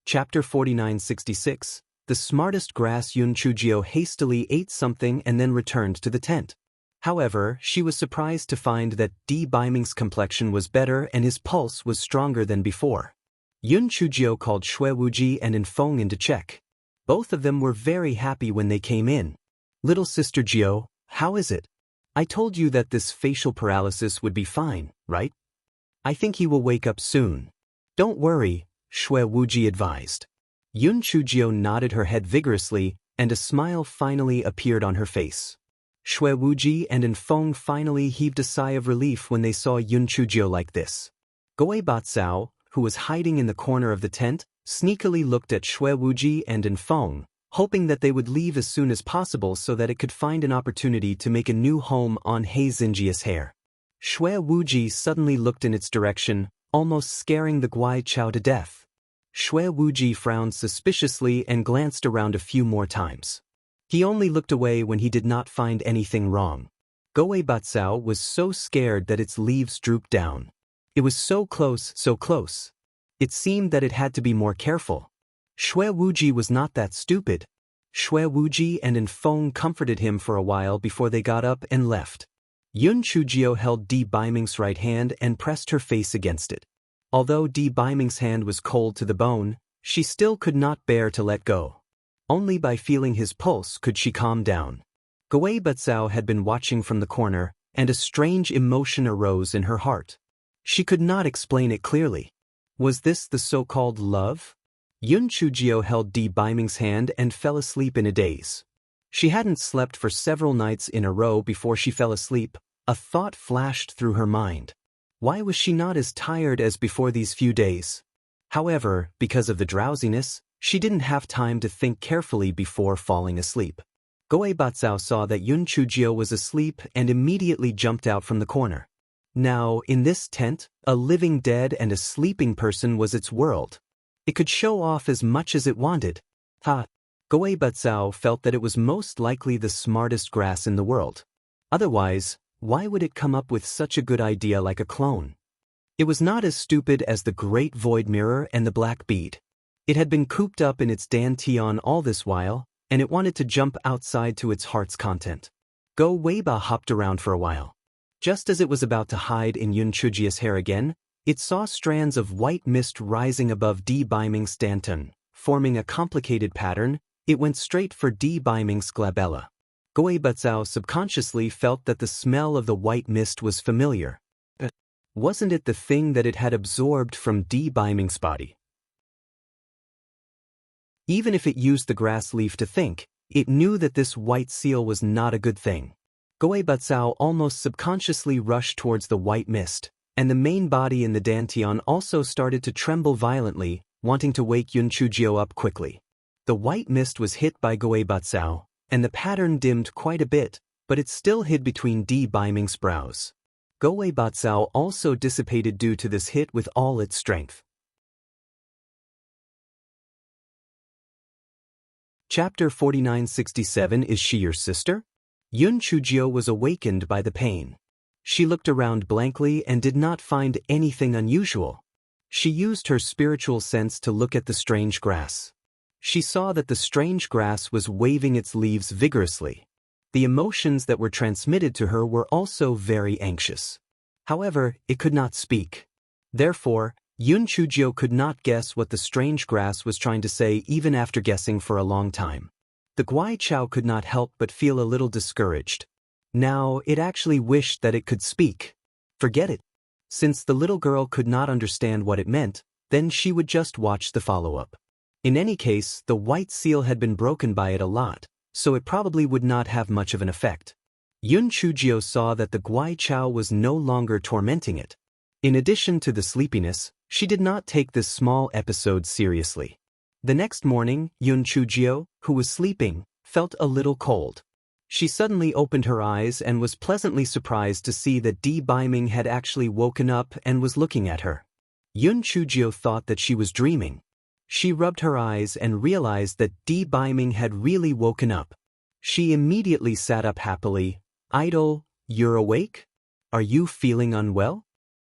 Chapter 4966. The smartest grass. Yun Chujio hastily ate something and then returned to the tent. However, she was surprised to find that Di Baiming's complexion was better and his pulse was stronger than before. Yun Chujio called Shui Wuji and Infeng in to check. Both of them were very happy when they came in. Little sister Jio, how is it? I told you that this facial paralysis would be fine, right? I think he will wake up soon. Don't worry, Shui Wuji advised. Yun Chujio nodded her head vigorously, and a smile finally appeared on her face. Shui Wuji and Infeng finally heaved a sigh of relief when they saw Yun Chujio like this. Goei Batsao, who was hiding in the corner of the tent, sneakily looked at Shui Wuji and Infeng, hoping that they would leave as soon as possible so that it could find an opportunity to make a new home on He Xinjia's hair. Shui Wuji suddenly looked in its direction, almost scaring the Guai Chao to death. Shui Wuji frowned suspiciously and glanced around a few more times. He only looked away when he did not find anything wrong. Goei Batsao was so scared that its leaves drooped down. It was so close, so close. It seemed that it had to be more careful. Shui Wuji was not that stupid. Shui Wuji and Infeng comforted him for a while before they got up and left. Yun Chujio held Di Baiming's right hand and pressed her face against it. Although Di Baiming's hand was cold to the bone, she still could not bear to let go. Only by feeling his pulse could she calm down. Goei Batsao had been watching from the corner, and a strange emotion arose in her heart. She could not explain it clearly. Was this the so-called love? Yun Chujio held Di Baiming's hand and fell asleep in a daze. She hadn't slept for several nights in a row before she fell asleep. A thought flashed through her mind. Why was she not as tired as before these few days? However, because of the drowsiness, she didn't have time to think carefully before falling asleep. Goei Batsao saw that Yun Chujio was asleep and immediately jumped out from the corner. Now, in this tent, a living dead and a sleeping person was its world. It could show off as much as it wanted. Goei Batsao felt that it was most likely the smartest grass in the world. Otherwise, why would it come up with such a good idea like a clone? It was not as stupid as the Great Void Mirror and the Black Bead. It had been cooped up in its dantian all this while, and it wanted to jump outside to its heart's content. Go Weiba hopped around for a while. Just as it was about to hide in Yun Chujia's hair again, it saw strands of white mist rising above Di Biming's danton, forming a complicated pattern. It went straight for Di Biming's glabella. Gui Batzao subconsciously felt that the smell of the white mist was familiar. Wasn't it the thing that it had absorbed from Di Biming's body? Even if it used the grass leaf to think, it knew that this white seal was not a good thing. Gui Batzao almost subconsciously rushed towards the white mist, and the main body in the dantian also started to tremble violently, wanting to wake Yun Chujio up quickly. The white mist was hit by Gui Batzao, and the pattern dimmed quite a bit, but it still hid between Di Biming's brows. Gui Batzao also dissipated due to this hit with all its strength. Chapter 4967. Is she your sister? Yun Chujio was awakened by the pain. She looked around blankly and did not find anything unusual. She used her spiritual sense to look at the strange grass. She saw that the strange grass was waving its leaves vigorously. The emotions that were transmitted to her were also very anxious. However, it could not speak. Therefore, Yun Chujio could not guess what the strange grass was trying to say even after guessing for a long time. The Guai Chao could not help but feel a little discouraged. Now, it actually wished that it could speak. Forget it. Since the little girl could not understand what it meant, then she would just watch the follow-up. In any case, the white seal had been broken by it a lot, so it probably would not have much of an effect. Yun Chujio saw that the Guai Chao was no longer tormenting it. In addition to the sleepiness, she did not take this small episode seriously. The next morning, Yun Chujio, who was sleeping, felt a little cold. She suddenly opened her eyes and was pleasantly surprised to see that Di Biming had actually woken up and was looking at her. Yun Chujio thought that she was dreaming. She rubbed her eyes and realized that Di Biming had really woken up. She immediately sat up happily. "Idol, you're awake? Are you feeling unwell?"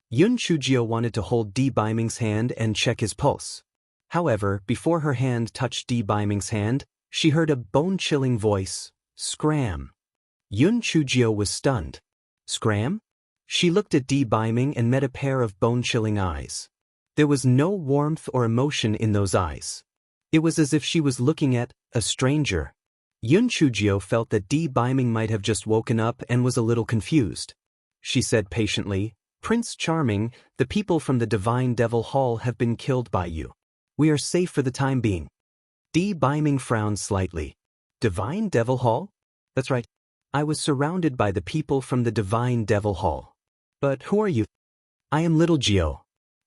Yun Chujio wanted to hold Di Biming's hand and check his pulse. However, before her hand touched Di Biming's hand, she heard a bone-chilling voice, "Scram." Yun Chujio was stunned. Scram? She looked at Di Biming and met a pair of bone-chilling eyes. There was no warmth or emotion in those eyes. It was as if she was looking at a stranger. Yun Chujio felt that Di Biming might have just woken up and was a little confused. She said patiently, "Prince Charming, the people from the Divine Devil Hall have been killed by you. We are safe for the time being." Di Biming frowned slightly. "Divine Devil Hall?" "That's right. I was surrounded by the people from the Divine Devil Hall. But who are you?" "I am Little Jio.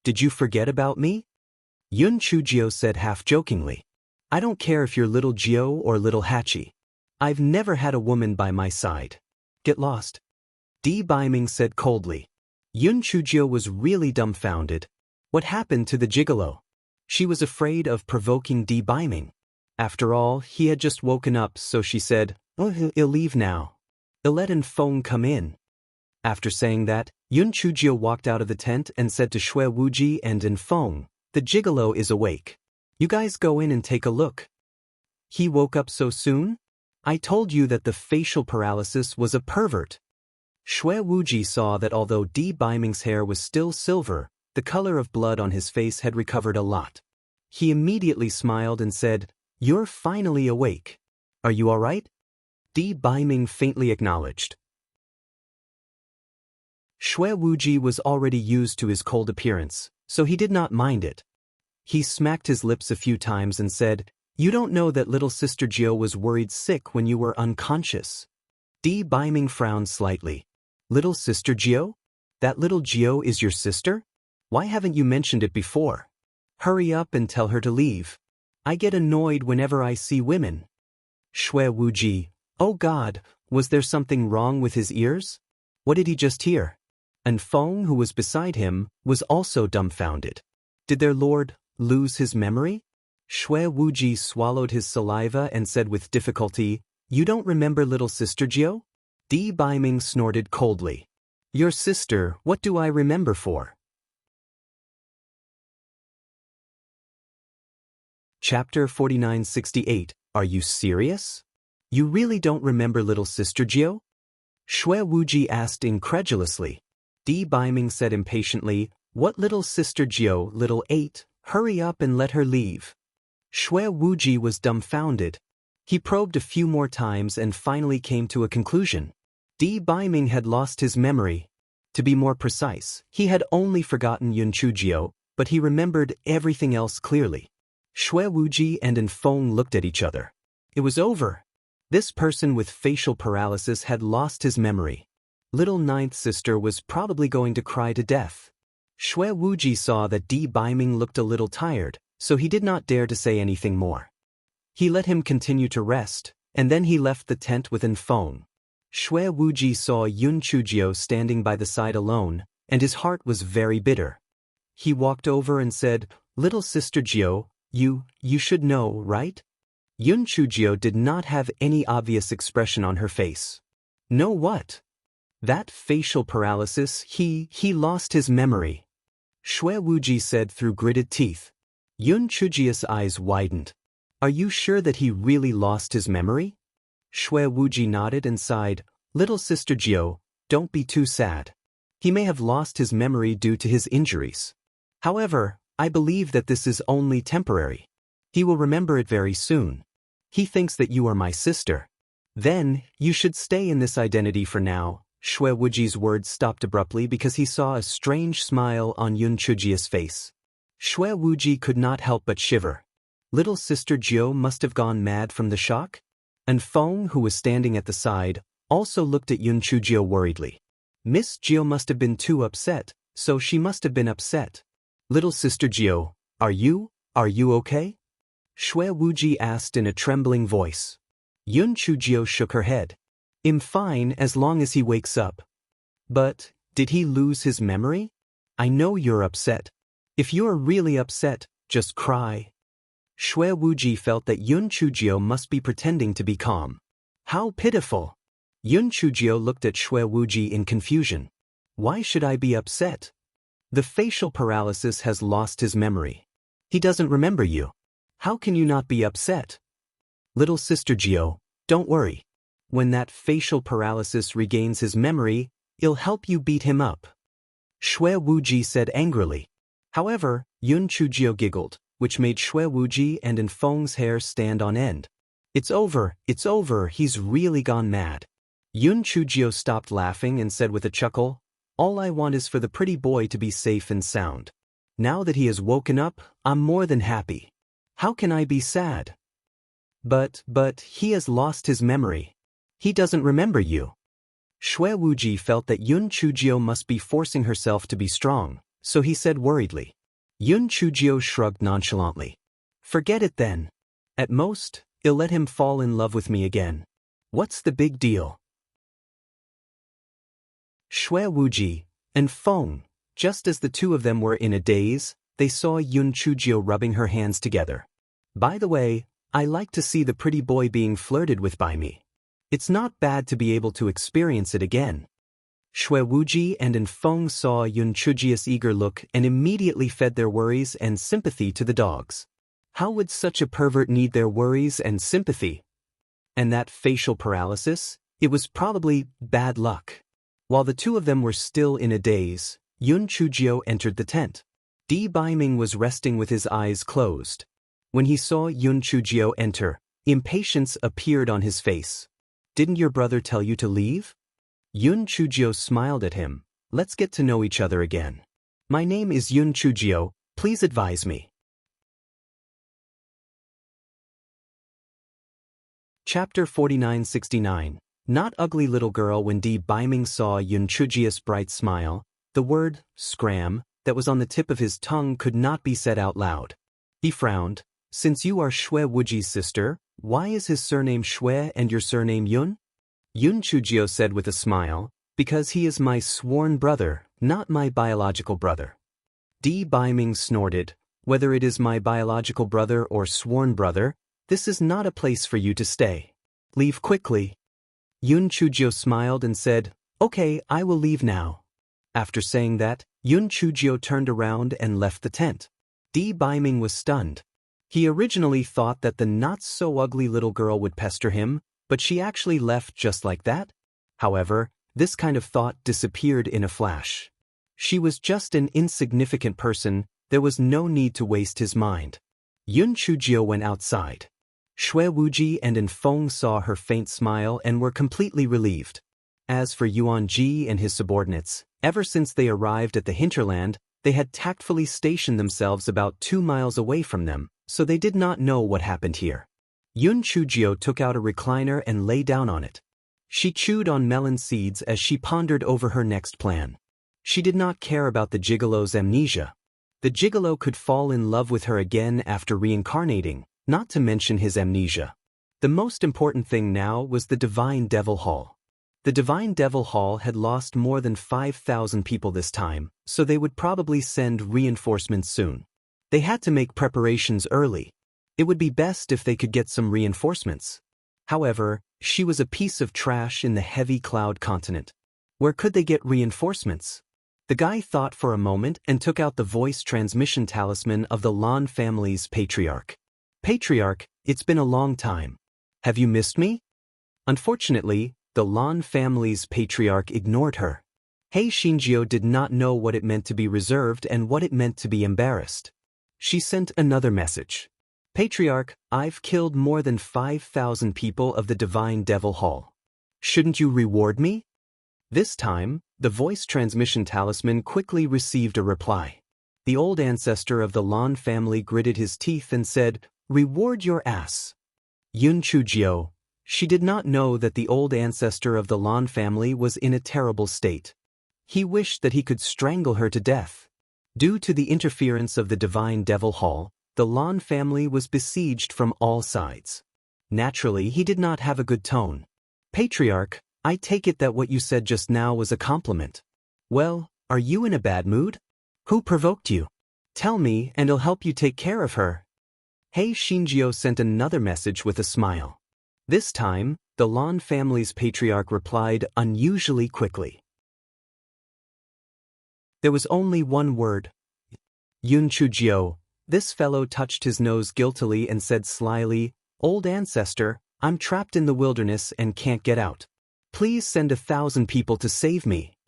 Did you forget about me?" Yun Chujio said half-jokingly. "I don't care if you're Little Jio or Little Hachi. I've never had a woman by my side. Get lost." Di Biming said coldly. Yun Chujio was really dumbfounded. What happened to the gigolo? She was afraid of provoking Di Biming. After all, he had just woken up, so she said, "Oh, he'll leave now. Ilet and Feng come in." After saying that, Yun Chujio walked out of the tent and said to Shui Wuji and Feng, "The gigolo is awake. You guys go in and take a look." "He woke up so soon? I told you that the facial paralysis was a pervert." Shui Wuji saw that although Di Biming's hair was still silver, the color of blood on his face had recovered a lot. He immediately smiled and said, "You're finally awake. Are you all right?" Di Biming faintly acknowledged. Shui Wuji was already used to his cold appearance, so he did not mind it. He smacked his lips a few times and said, "You don't know that little sister Jio was worried sick when you were unconscious." Di Biming frowned slightly. "Little sister Jio? That little Jio is your sister? Why haven't you mentioned it before? Hurry up and tell her to leave. I get annoyed whenever I see women." Shui Wuji, "Oh God, was there something wrong with his ears? What did he just hear?" And Feng, who was beside him, was also dumbfounded. Did their lord lose his memory? Shui Wuji swallowed his saliva and said with difficulty, "You don't remember little sister Jio?" Di Biming snorted coldly. "Your sister, what do I remember for?" Chapter 4968. Are you serious? You really don't remember little sister Jio? Xue Wuji asked incredulously. Di Baiming said impatiently, "What little sister Jiao, little 8, hurry up and let her leave." Xue Wuji was dumbfounded. He probed a few more times and finally came to a conclusion. Di Baiming had lost his memory. To be more precise, he had only forgotten Yun Chujiao, but he remembered everything else clearly. Xue Wuji and Enfeng looked at each other. It was over. This person with facial paralysis had lost his memory. Little ninth sister was probably going to cry to death. Xue Wuji saw that Di Baiming looked a little tired, so he did not dare to say anything more. He let him continue to rest, and then he left the tent with Enfeng. Xue Wuji saw Yun Chujiao standing by the side alone, and his heart was very bitter. He walked over and said, "Little sister Jiao, you should know, right?" Yun Chujiao did not have any obvious expression on her face. "Know what?" "That facial paralysis, he lost his memory," Xue Wuji said through gritted teeth. Yun Chujia's eyes widened. "Are you sure that he really lost his memory?" Xue Wuji nodded and sighed, "Little sister Jiao, don't be too sad. He may have lost his memory due to his injuries. However, I believe that this is only temporary. He will remember it very soon. He thinks that you are my sister. Then, you should stay in this identity for now." Xue Wuji's words stopped abruptly because he saw a strange smile on Yun Chujia's face. Xue Wuji could not help but shiver. Little sister Jiao must have gone mad from the shock? Enfeng, who was standing at the side, also looked at Yun Chujiao worriedly. Miss Jiao must have been too upset, so she must have been upset. "Little sister Jiao, are you okay?" Xue Wuji asked in a trembling voice. Yun Chujiao shook her head. "I'm fine as long as he wakes up." "But, did he lose his memory? I know you're upset. If you're really upset, just cry." Xue Wuji felt that Yun Chujiao must be pretending to be calm. How pitiful! Yun Chujiao looked at Xue Wuji in confusion. "Why should I be upset? The facial paralysis has lost his memory. He doesn't remember you. How can you not be upset?" "Little sister Jiao, don't worry. When that facial paralysis regains his memory, it'll help you beat him up," Xue Wuji said angrily. However, Yun Chujiao giggled, which made Xue Wuji and Enfeng's hair stand on end. It's over, he's really gone mad." Yun Chujiao stopped laughing and said with a chuckle, "All I want is for the pretty boy to be safe and sound. Now that he has woken up, I'm more than happy. How can I be sad?" But he has lost his memory. He doesn't remember you." Xue Wuji felt that Yun Chujiao must be forcing herself to be strong, so he said worriedly. Yun Chujiao shrugged nonchalantly. "Forget it then. At most, I'll let him fall in love with me again. What's the big deal?" Xue Wuji and Feng, just as the two of them were in a daze, they saw Yun Chujiao rubbing her hands together. "By the way, I like to see the pretty boy being flirted with by me. It's not bad to be able to experience it again." Xue Wuji and Enfeng saw Yun Chujia's eager look and immediately fed their worries and sympathy to the dogs. How would such a pervert need their worries and sympathy? And that facial paralysis? It was probably bad luck. While the two of them were still in a daze, Yun Chujiao entered the tent. Di Baiming was resting with his eyes closed. When he saw Yun Chujiao enter, impatience appeared on his face. "Didn't your brother tell you to leave?" Yun Chujiao smiled at him. "Let's get to know each other again. My name is Yun Chujiao, please advise me." Chapter 4969. Not ugly little girl. When Di Baiming saw Yun Chujia's bright smile, the word, scram, that was on the tip of his tongue could not be said out loud. He frowned. "Since you are Xue Wuji's sister, why is his surname Xue and your surname Yun?" Yun Chujiao said with a smile, "Because he is my sworn brother, not my biological brother." Di Baiming snorted. "Whether it is my biological brother or sworn brother, this is not a place for you to stay. Leave quickly." Yun Chujiao smiled and said, "Okay, I will leave now." After saying that, Yun Chujiao turned around and left the tent. Di Baiming was stunned. He originally thought that the not-so-ugly little girl would pester him, but she actually left just like that? However, This kind of thought disappeared in a flash. She was just an insignificant person, there was no need to waste his mind. Yun Chujio went outside. Shui Wuji and Enfeng saw her faint smile and were completely relieved. As for Yuan Ji and his subordinates, ever since they arrived at the hinterland, they had tactfully stationed themselves about 2 miles away from them, so they did not know what happened here. Yun Chujio took out a recliner and lay down on it. She chewed on melon seeds as she pondered over her next plan. She did not care about the gigolo's amnesia. The gigolo could fall in love with her again after reincarnating, not to mention his amnesia. The most important thing now was the Divine Devil Hall. The Divine Devil Hall had lost more than 5,000 people this time, so they would probably send reinforcements soon. They had to make preparations early. It would be best if they could get some reinforcements. However, she was a piece of trash in the heavy cloud continent. Where could they get reinforcements? The guy thought for a moment and took out the voice transmission talisman of the Lan family's patriarch. Patriarch, it's been a long time. Have you missed me? Unfortunately, the Lan family's patriarch ignored her. Hei Shinjio did not know what it meant to be reserved and what it meant to be embarrassed. She sent another message. Patriarch, I've killed more than 5,000 people of the Divine Devil Hall. Shouldn't you reward me? This time, the voice transmission talisman quickly received a reply. The old ancestor of the Lan family gritted his teeth and said, "Reward your ass." Yun Chujio. She did not know that the old ancestor of the Lan family was in a terrible state. He wished that he could strangle her to death. Due to the interference of the Divine Devil Hall, the Lan family was besieged from all sides. Naturally, he did not have a good tone. Patriarch, I take it that what you said just now was a compliment. Well, are you in a bad mood? Who provoked you? Tell me and I'll help you take care of her. Hei Shinjio sent another message with a smile. This time, the Lan family's patriarch replied unusually quickly. There was only one word. Yun Chujio. This fellow touched his nose guiltily and said slyly, "Old ancestor, I'm trapped in the wilderness and can't get out. Please send 1,000 people to save me."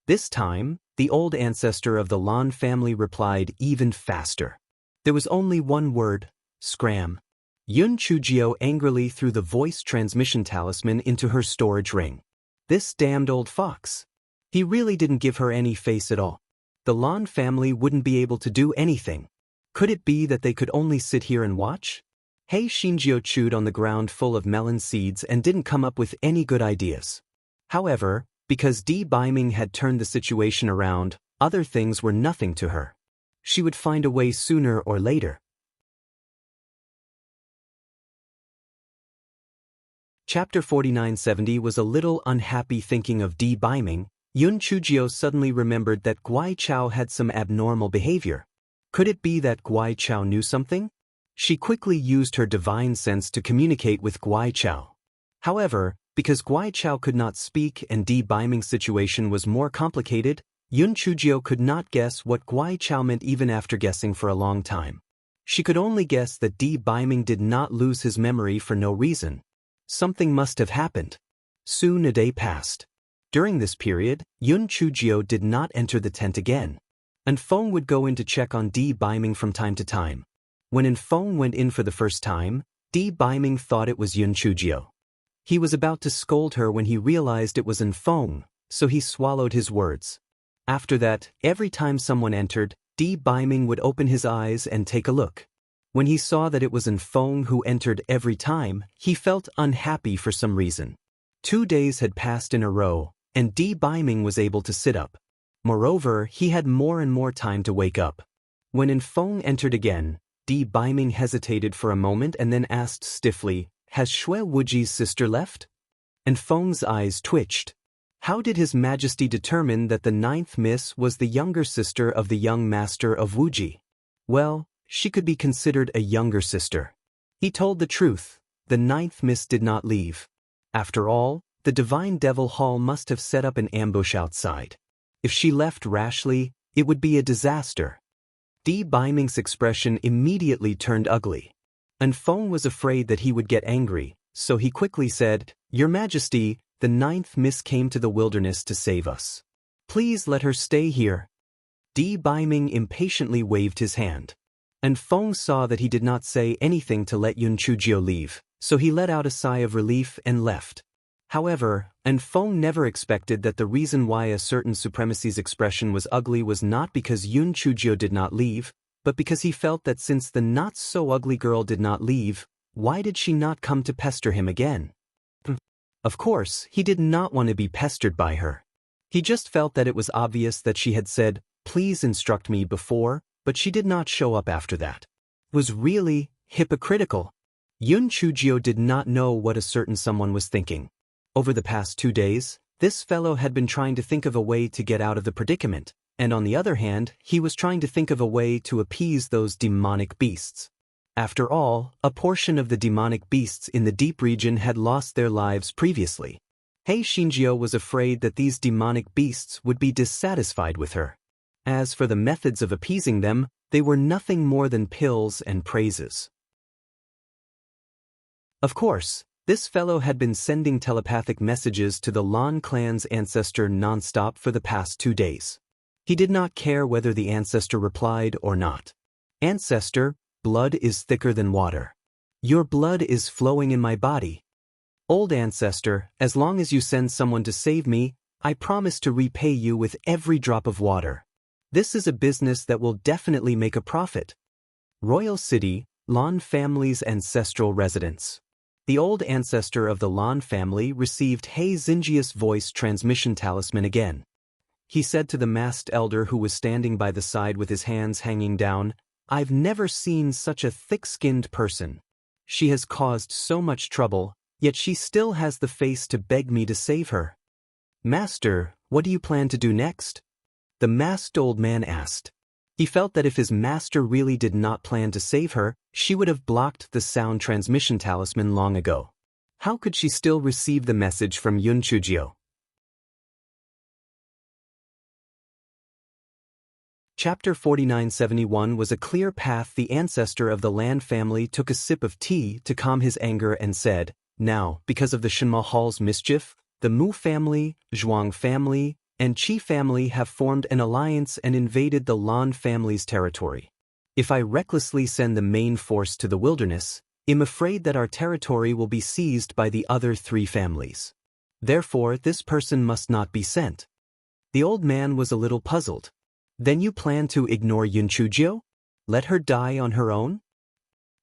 This time, the old ancestor of the Lan family replied even faster. There was only one word, scram. Yun Chujio angrily threw the voice transmission talisman into her storage ring. This damned old fox. He really didn't give her any face at all. The Lan family wouldn't be able to do anything. Could it be that they could only sit here and watch? Hei Shinjio chewed on the ground full of melon seeds and didn't come up with any good ideas. However, because Di Baiming had turned the situation around, other things were nothing to her. She would find a way sooner or later. Chapter 4970 was a little unhappy thinking of Di Baiming. Yun Chujio suddenly remembered that Guai Chao had some abnormal behavior. Could it be that Guai Chao knew something? She quickly used her divine sense to communicate with Guai Chao. However, because Guai Chao could not speak and Di Baiming's situation was more complicated, Yun Chujio could not guess what Guai Chao meant even after guessing for a long time. She could only guess that Di Baiming did not lose his memory for no reason. Something must have happened. Soon a day passed. During this period, Yun Chujio did not enter the tent again. Enfeng would go in to check on Di Baiming from time to time. When Enfeng went in for the first time, Di Baiming thought it was Yun Chujio. He was about to scold her when he realized it was Enfeng, so he swallowed his words. After that, every time someone entered, Di Baiming would open his eyes and take a look. When he saw that it was Enfeng who entered every time, he felt unhappy for some reason. 2 days had passed in a row, and Di Baiming was able to sit up. Moreover, he had more and more time to wake up. When Enfeng entered again, Di Baiming hesitated for a moment and then asked stiffly, "Has Shui Wuji's sister left?" Enfeng's eyes twitched. How did His Majesty determine that the 9th Miss was the younger sister of the young master of Wuji? Well, she could be considered a younger sister. He told the truth. The 9th Miss did not leave. After all, the Divine Devil Hall must have set up an ambush outside. If she left rashly, it would be a disaster. Di Baiming's expression immediately turned ugly. Enfeng was afraid that he would get angry, so he quickly said, "Your Majesty, the ninth miss came to the wilderness to save us. Please let her stay here. Di Baiming impatiently waved his hand. And Feng saw that he did not say anything to let Yun Chujio leave, so he let out a sigh of relief and left. However, and Feng never expected that the reason why a certain supremacy's expression was ugly was not because Yun Chujio did not leave, but because he felt that since the not-so-ugly girl did not leave, why did she not come to pester him again? Of course, he did not want to be pestered by her. He just felt that it was obvious that she had said, "Please instruct me," before, but she did not show up after that. It was really hypocritical. Yun Chujio did not know what a certain someone was thinking. Over the past 2 days, this fellow had been trying to think of a way to get out of the predicament, and on the other hand, he was trying to think of a way to appease those demonic beasts. After all, a portion of the demonic beasts in the deep region had lost their lives previously. Hei Shinjio was afraid that these demonic beasts would be dissatisfied with her. As for the methods of appeasing them, they were nothing more than pills and praises. Of course, this fellow had been sending telepathic messages to the Lan clan's ancestor non-stop for the past 2 days. He did not care whether the ancestor replied or not. "Ancestor, blood is thicker than water. Your blood is flowing in my body. Old ancestor, as long as you send someone to save me, I promise to repay you with every drop of water. This is a business that will definitely make a profit." Royal City, Lan family's ancestral residence. The old ancestor of the Lan family received Hei Xinjia's voice transmission talisman again. He said to the masked elder who was standing by the side with his hands hanging down, "I've never seen such a thick-skinned person. She has caused so much trouble, yet she still has the face to beg me to save her." "Master, what do you plan to do next?" the masked old man asked. He felt that if his master really did not plan to save her, she would have blocked the sound transmission talisman long ago. How could she still receive the message from Yun Chujio? Chapter 4971 was a clear path. The ancestor of the Lan family took a sip of tea to calm his anger and said, "Now, because of the Shenma Hall's mischief, the Mu family, Zhuang family, and Qi family have formed an alliance and invaded the Lan family's territory. If I recklessly send the main force to the wilderness, I'm afraid that our territory will be seized by the other 3 families. Therefore, this person must not be sent." The old man was a little puzzled. "Then you plan to ignore Yun Chujio? Let her die on her own?"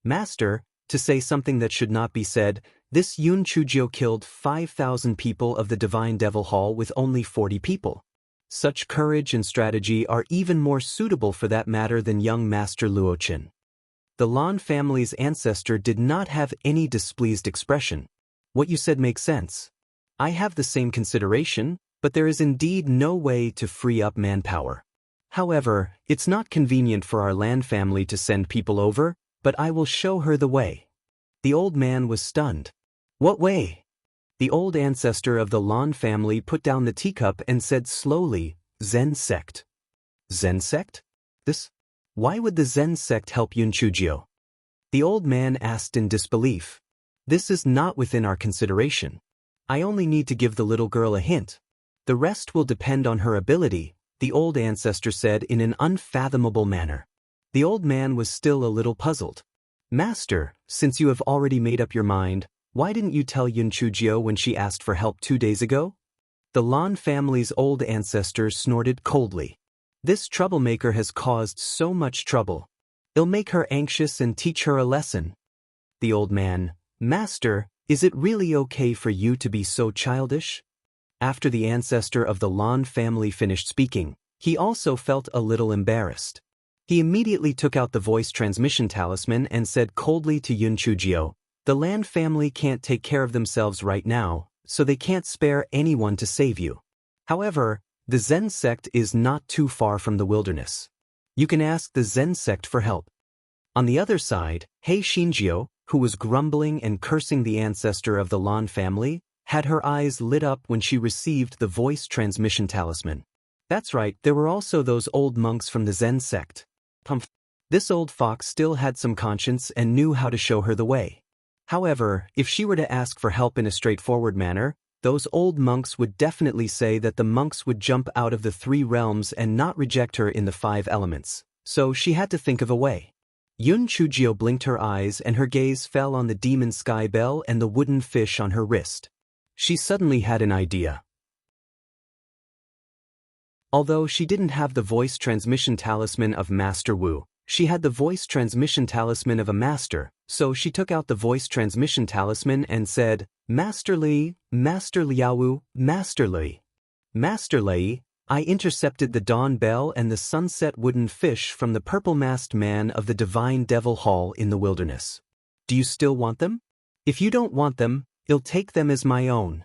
"Master, to say something that should not be said, this Yun Chujio killed 5,000 people of the Divine Devil Hall with only 40 people. Such courage and strategy are even more suitable for that matter than young Master Luochen." The Lan family's ancestor did not have any displeased expression. "What you said makes sense. I have the same consideration, but there is indeed no way to free up manpower. However, it's not convenient for our Lan family to send people over, but I will show her the way." The old man was stunned. "What way?" The old ancestor of the Lan family put down the teacup and said slowly, "Zen sect." "Zen sect? This? Why would the Zen sect help Yun Chujio?" The old man asked in disbelief. "This is not within our consideration. I only need to give the little girl a hint. The rest will depend on her ability," the old ancestor said in an unfathomable manner. The old man was still a little puzzled. "Master, since you have already made up your mind, why didn't you tell Yun Chujio when she asked for help 2 days ago?" The Lan family's old ancestor snorted coldly. "This troublemaker has caused so much trouble. It'll make her anxious and teach her a lesson." The old man, "Master, is it really okay for you to be so childish?" After the ancestor of the Lan family finished speaking, he also felt a little embarrassed. He immediately took out the voice transmission talisman and said coldly to Yun Chujio, "The Lan family can't take care of themselves right now, so they can't spare anyone to save you. However, the Zen sect is not too far from the wilderness. You can ask the Zen sect for help." On the other side, Hei Shinjio, who was grumbling and cursing the ancestor of the Lan family, had her eyes lit up when she received the voice transmission talisman. That's right, there were also those old monks from the Zen sect. This old fox still had some conscience and knew how to show her the way. However, if she were to ask for help in a straightforward manner, those old monks would definitely say that the monks would jump out of the 3 realms and not reject her in the 5 elements, so she had to think of a way. Yun Chujio blinked her eyes and her gaze fell on the demon sky bell and the wooden fish on her wrist. She suddenly had an idea. Although she didn't have the voice transmission talisman of Master Wu, she had the voice transmission talisman of a master, so she took out the voice transmission talisman and said, Master Li, Master Liaowu, Master Li. Master Li, I intercepted the dawn bell and the sunset wooden fish from the purple-masked man of the divine devil hall in the wilderness. Do you still want them? If you don't want them, I'll take them as my own.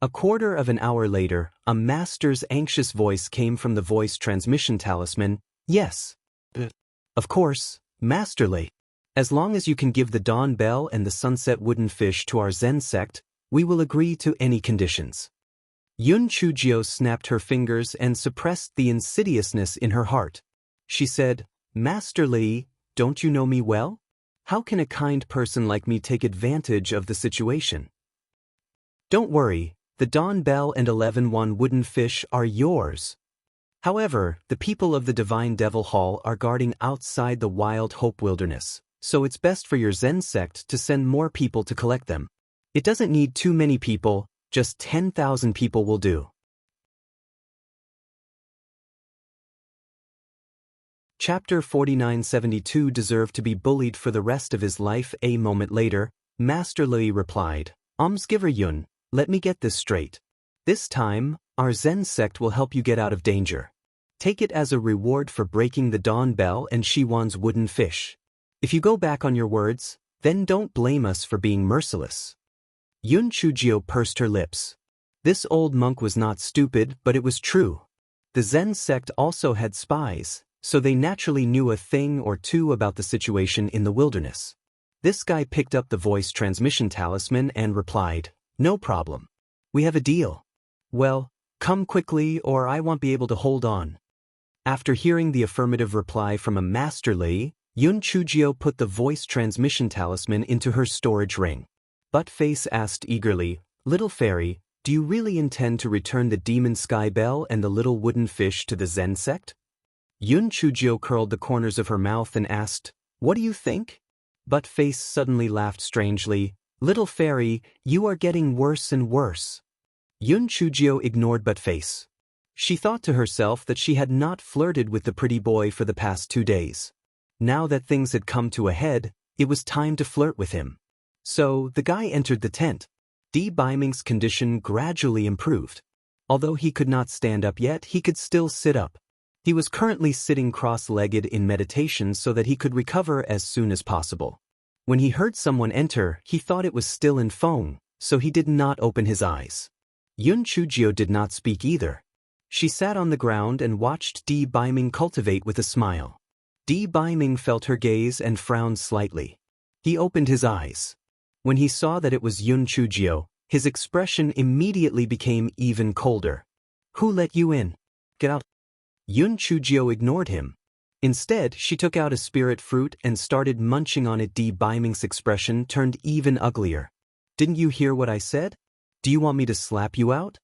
A quarter of an hour later, a master's anxious voice came from the voice transmission talisman, Yes. Of course, Master Li. As long as you can give the dawn bell and the sunset wooden fish to our Zen sect, we will agree to any conditions. Yun Chujio snapped her fingers and suppressed the insidiousness in her heart. She said, Master Li, don't you know me well? How can a kind person like me take advantage of the situation? Don't worry, the dawn bell and 11 wooden fish are yours. However, the people of the Divine Devil Hall are guarding outside the Wild Hope Wilderness, so it's best for your Zen sect to send more people to collect them. It doesn't need too many people, just 10,000 people will do. Chapter 4972 deserved to be bullied for the rest of his life. A moment later, Master Li replied, Almsgiver Yun, let me get this straight. This time, our Zen sect will help you get out of danger. Take it as a reward for breaking the dawn bell and Shiwan's wooden fish. If you go back on your words, then don't blame us for being merciless. Yun Chujio pursed her lips. This old monk was not stupid, but it was true. The Zen sect also had spies, so they naturally knew a thing or two about the situation in the wilderness. This guy picked up the voice transmission talisman and replied, No problem. We have a deal. Well, come quickly or I won't be able to hold on. After hearing the affirmative reply from a Master Li, Yun Chujio put the voice transmission talisman into her storage ring. Buttface asked eagerly, Little fairy, do you really intend to return the demon sky bell and the little wooden fish to the Zen sect? Yun Chujio curled the corners of her mouth and asked, What do you think? Buttface suddenly laughed strangely, Little fairy, you are getting worse and worse. Yun Chujio ignored Buttface. She thought to herself that she had not flirted with the pretty boy for the past 2 days. Now that things had come to a head, it was time to flirt with him. So, the guy entered the tent. D. Biming's condition gradually improved. Although he could not stand up yet, he could still sit up. He was currently sitting cross-legged in meditation so that he could recover as soon as possible. When he heard someone enter, he thought it was still in Feng, so he did not open his eyes. Yun Chujio did not speak either. She sat on the ground and watched D. Biming cultivate with a smile. D. Biming felt her gaze and frowned slightly. He opened his eyes. When he saw that it was Yun Chujio, his expression immediately became even colder. Who let you in? Get out. Yun Chujio ignored him. Instead, she took out a spirit fruit and started munching on it. D. Biming's expression turned even uglier. Didn't you hear what I said? Do you want me to slap you out?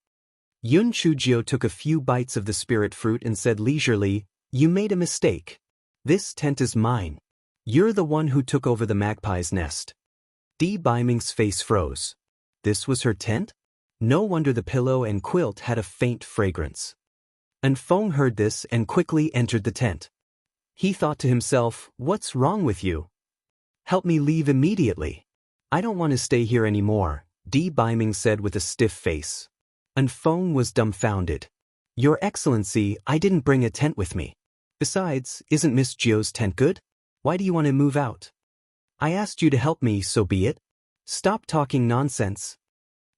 Yun Chujio took a few bites of the spirit fruit and said leisurely, You made a mistake. This tent is mine. You're the one who took over the magpie's nest. D. Biming's face froze. This was her tent? No wonder the pillow and quilt had a faint fragrance. And Feng heard this and quickly entered the tent. He thought to himself, What's wrong with you? Help me leave immediately. I don't want to stay here anymore, D. Biming said with a stiff face. And Feng was dumbfounded. Your Excellency, I didn't bring a tent with me. Besides, isn't Miss Jio's tent good? Why do you want to move out? I asked you to help me, so be it. Stop talking nonsense.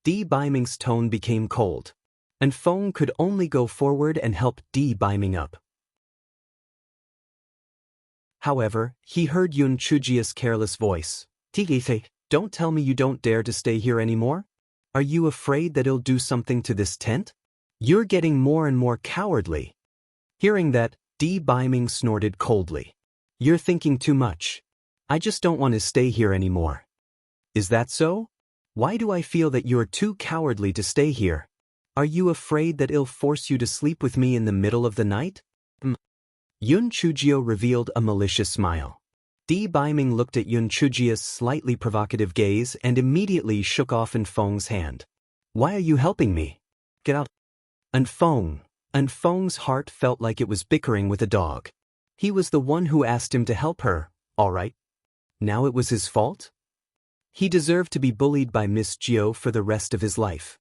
D. Biming's tone became cold. And Feng could only go forward and help D. Biming up. However, he heard Yun Chujio's careless voice. Tigithe, don't tell me you don't dare to stay here anymore? Are you afraid that it'll do something to this tent? You're getting more and more cowardly. Hearing that, D. Biming snorted coldly. You're thinking too much. I just don't want to stay here anymore. Is that so? Why do I feel that you're too cowardly to stay here? Are you afraid that I'll force you to sleep with me in the middle of the night? Yun Chujio revealed a malicious smile. Di Baiming looked at Yun Chujio's slightly provocative gaze and immediately shook off Enfeng's hand. Why are you helping me? Get out. Enfeng's heart felt like it was bickering with a dog. He was the one who asked him to help her, all right? Now it was his fault? He deserved to be bullied by Miss Gio for the rest of his life.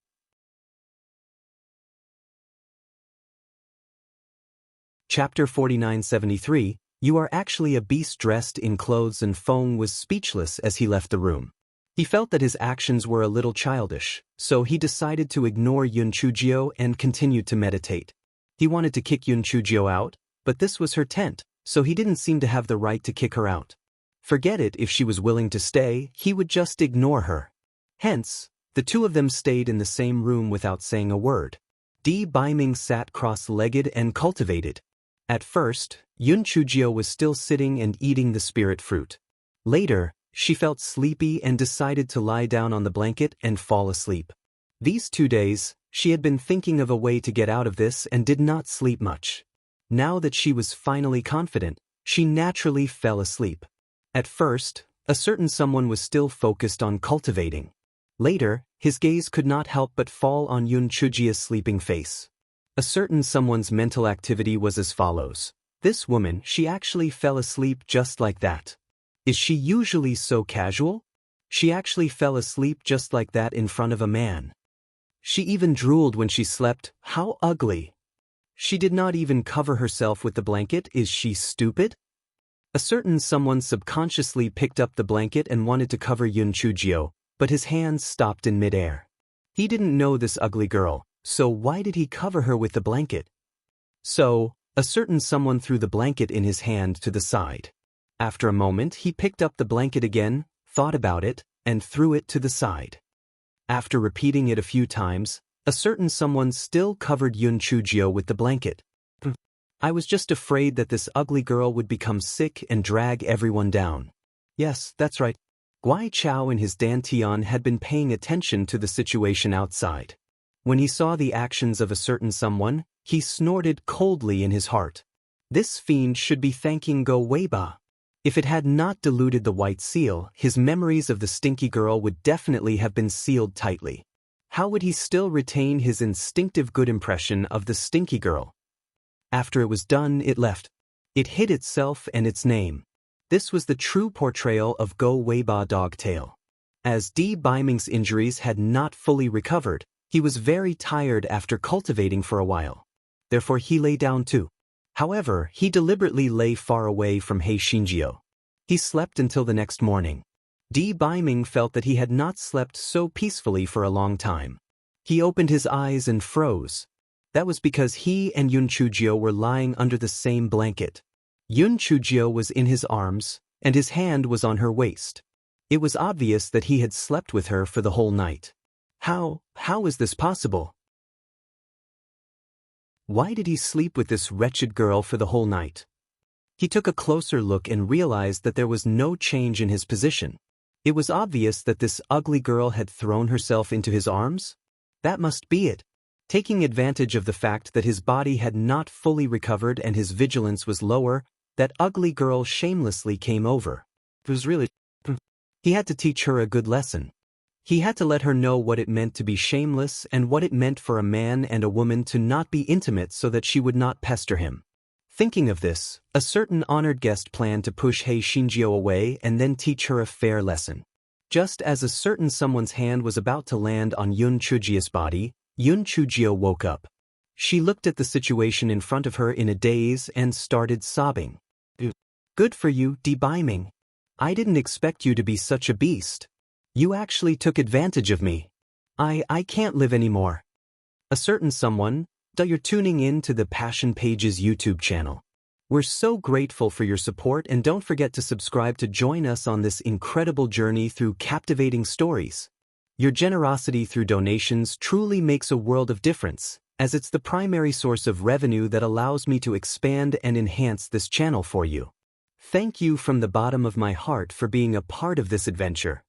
Chapter 4973, You Are Actually a Beast Dressed in Clothes. Enfeng was speechless as he left the room. He felt that his actions were a little childish, so he decided to ignore Yun Chujio and continued to meditate. He wanted to kick Yun Chujio out, but this was her tent, so he didn't seem to have the right to kick her out. Forget it, if she was willing to stay, he would just ignore her. Hence, the two of them stayed in the same room without saying a word. Di Baiming sat cross-legged and cultivated. At first, Yun Chujio was still sitting and eating the spirit fruit. Later, she felt sleepy and decided to lie down on the blanket and fall asleep. These 2 days, she had been thinking of a way to get out of this and did not sleep much. Now that she was finally confident, she naturally fell asleep. At first, a certain someone was still focused on cultivating. Later, his gaze could not help but fall on Yun Chujio's sleeping face. A certain someone's mental activity was as follows. This woman, she actually fell asleep just like that. Is she usually so casual? She actually fell asleep just like that in front of a man. She even drooled when she slept. How ugly. She did not even cover herself with the blanket. Is she stupid? A certain someone subconsciously picked up the blanket and wanted to cover Yun Chujio, but his hands stopped in midair. He didn't know this ugly girl, so why did he cover her with the blanket? So, a certain someone threw the blanket in his hand to the side. After a moment, he picked up the blanket again, thought about it, and threw it to the side. After repeating it a few times, a certain someone still covered Yun Chujio with the blanket. I was just afraid that this ugly girl would become sick and drag everyone down. Yes, that's right. Guai Chao in his dantian had been paying attention to the situation outside. When he saw the actions of a certain someone, he snorted coldly in his heart. This fiend should be thanking Go Weiba. If it had not diluted the white seal, his memories of the stinky girl would definitely have been sealed tightly. How would he still retain his instinctive good impression of the stinky girl? After it was done, it left. It hid itself and its name. This was the true portrayal of Go Weiba Dogtail. As Di Baiming's injuries had not fully recovered, he was very tired after cultivating for a while. Therefore he lay down too. However, he deliberately lay far away from Hei Shinjio. He slept until the next morning. Di Baiming felt that he had not slept so peacefully for a long time. He opened his eyes and froze. That was because he and Yun Chujio were lying under the same blanket. Yun Chujio was in his arms, and his hand was on her waist. It was obvious that he had slept with her for the whole night. How is this possible? Why did he sleep with this wretched girl for the whole night? He took a closer look and realized that there was no change in his position. It was obvious that this ugly girl had thrown herself into his arms. That must be it. Taking advantage of the fact that his body had not fully recovered and his vigilance was lower, that ugly girl shamelessly came over. It was really... He had to teach her a good lesson. He had to let her know what it meant to be shameless and what it meant for a man and a woman to not be intimate so that she would not pester him. Thinking of this, a certain honored guest planned to push Hei Shinjio away and then teach her a fair lesson. Just as a certain someone's hand was about to land on Yun Chujio's body, Yun Chujio woke up. She looked at the situation in front of her in a daze and started sobbing. Good for you, Di Baiming. I didn't expect you to be such a beast. You actually took advantage of me. I can't live anymore. A certain someone, you're tuning in to the Passion Pages YouTube channel. We're so grateful for your support and don't forget to subscribe to join us on this incredible journey through captivating stories. Your generosity through donations truly makes a world of difference, as it's the primary source of revenue that allows me to expand and enhance this channel for you. Thank you from the bottom of my heart for being a part of this adventure.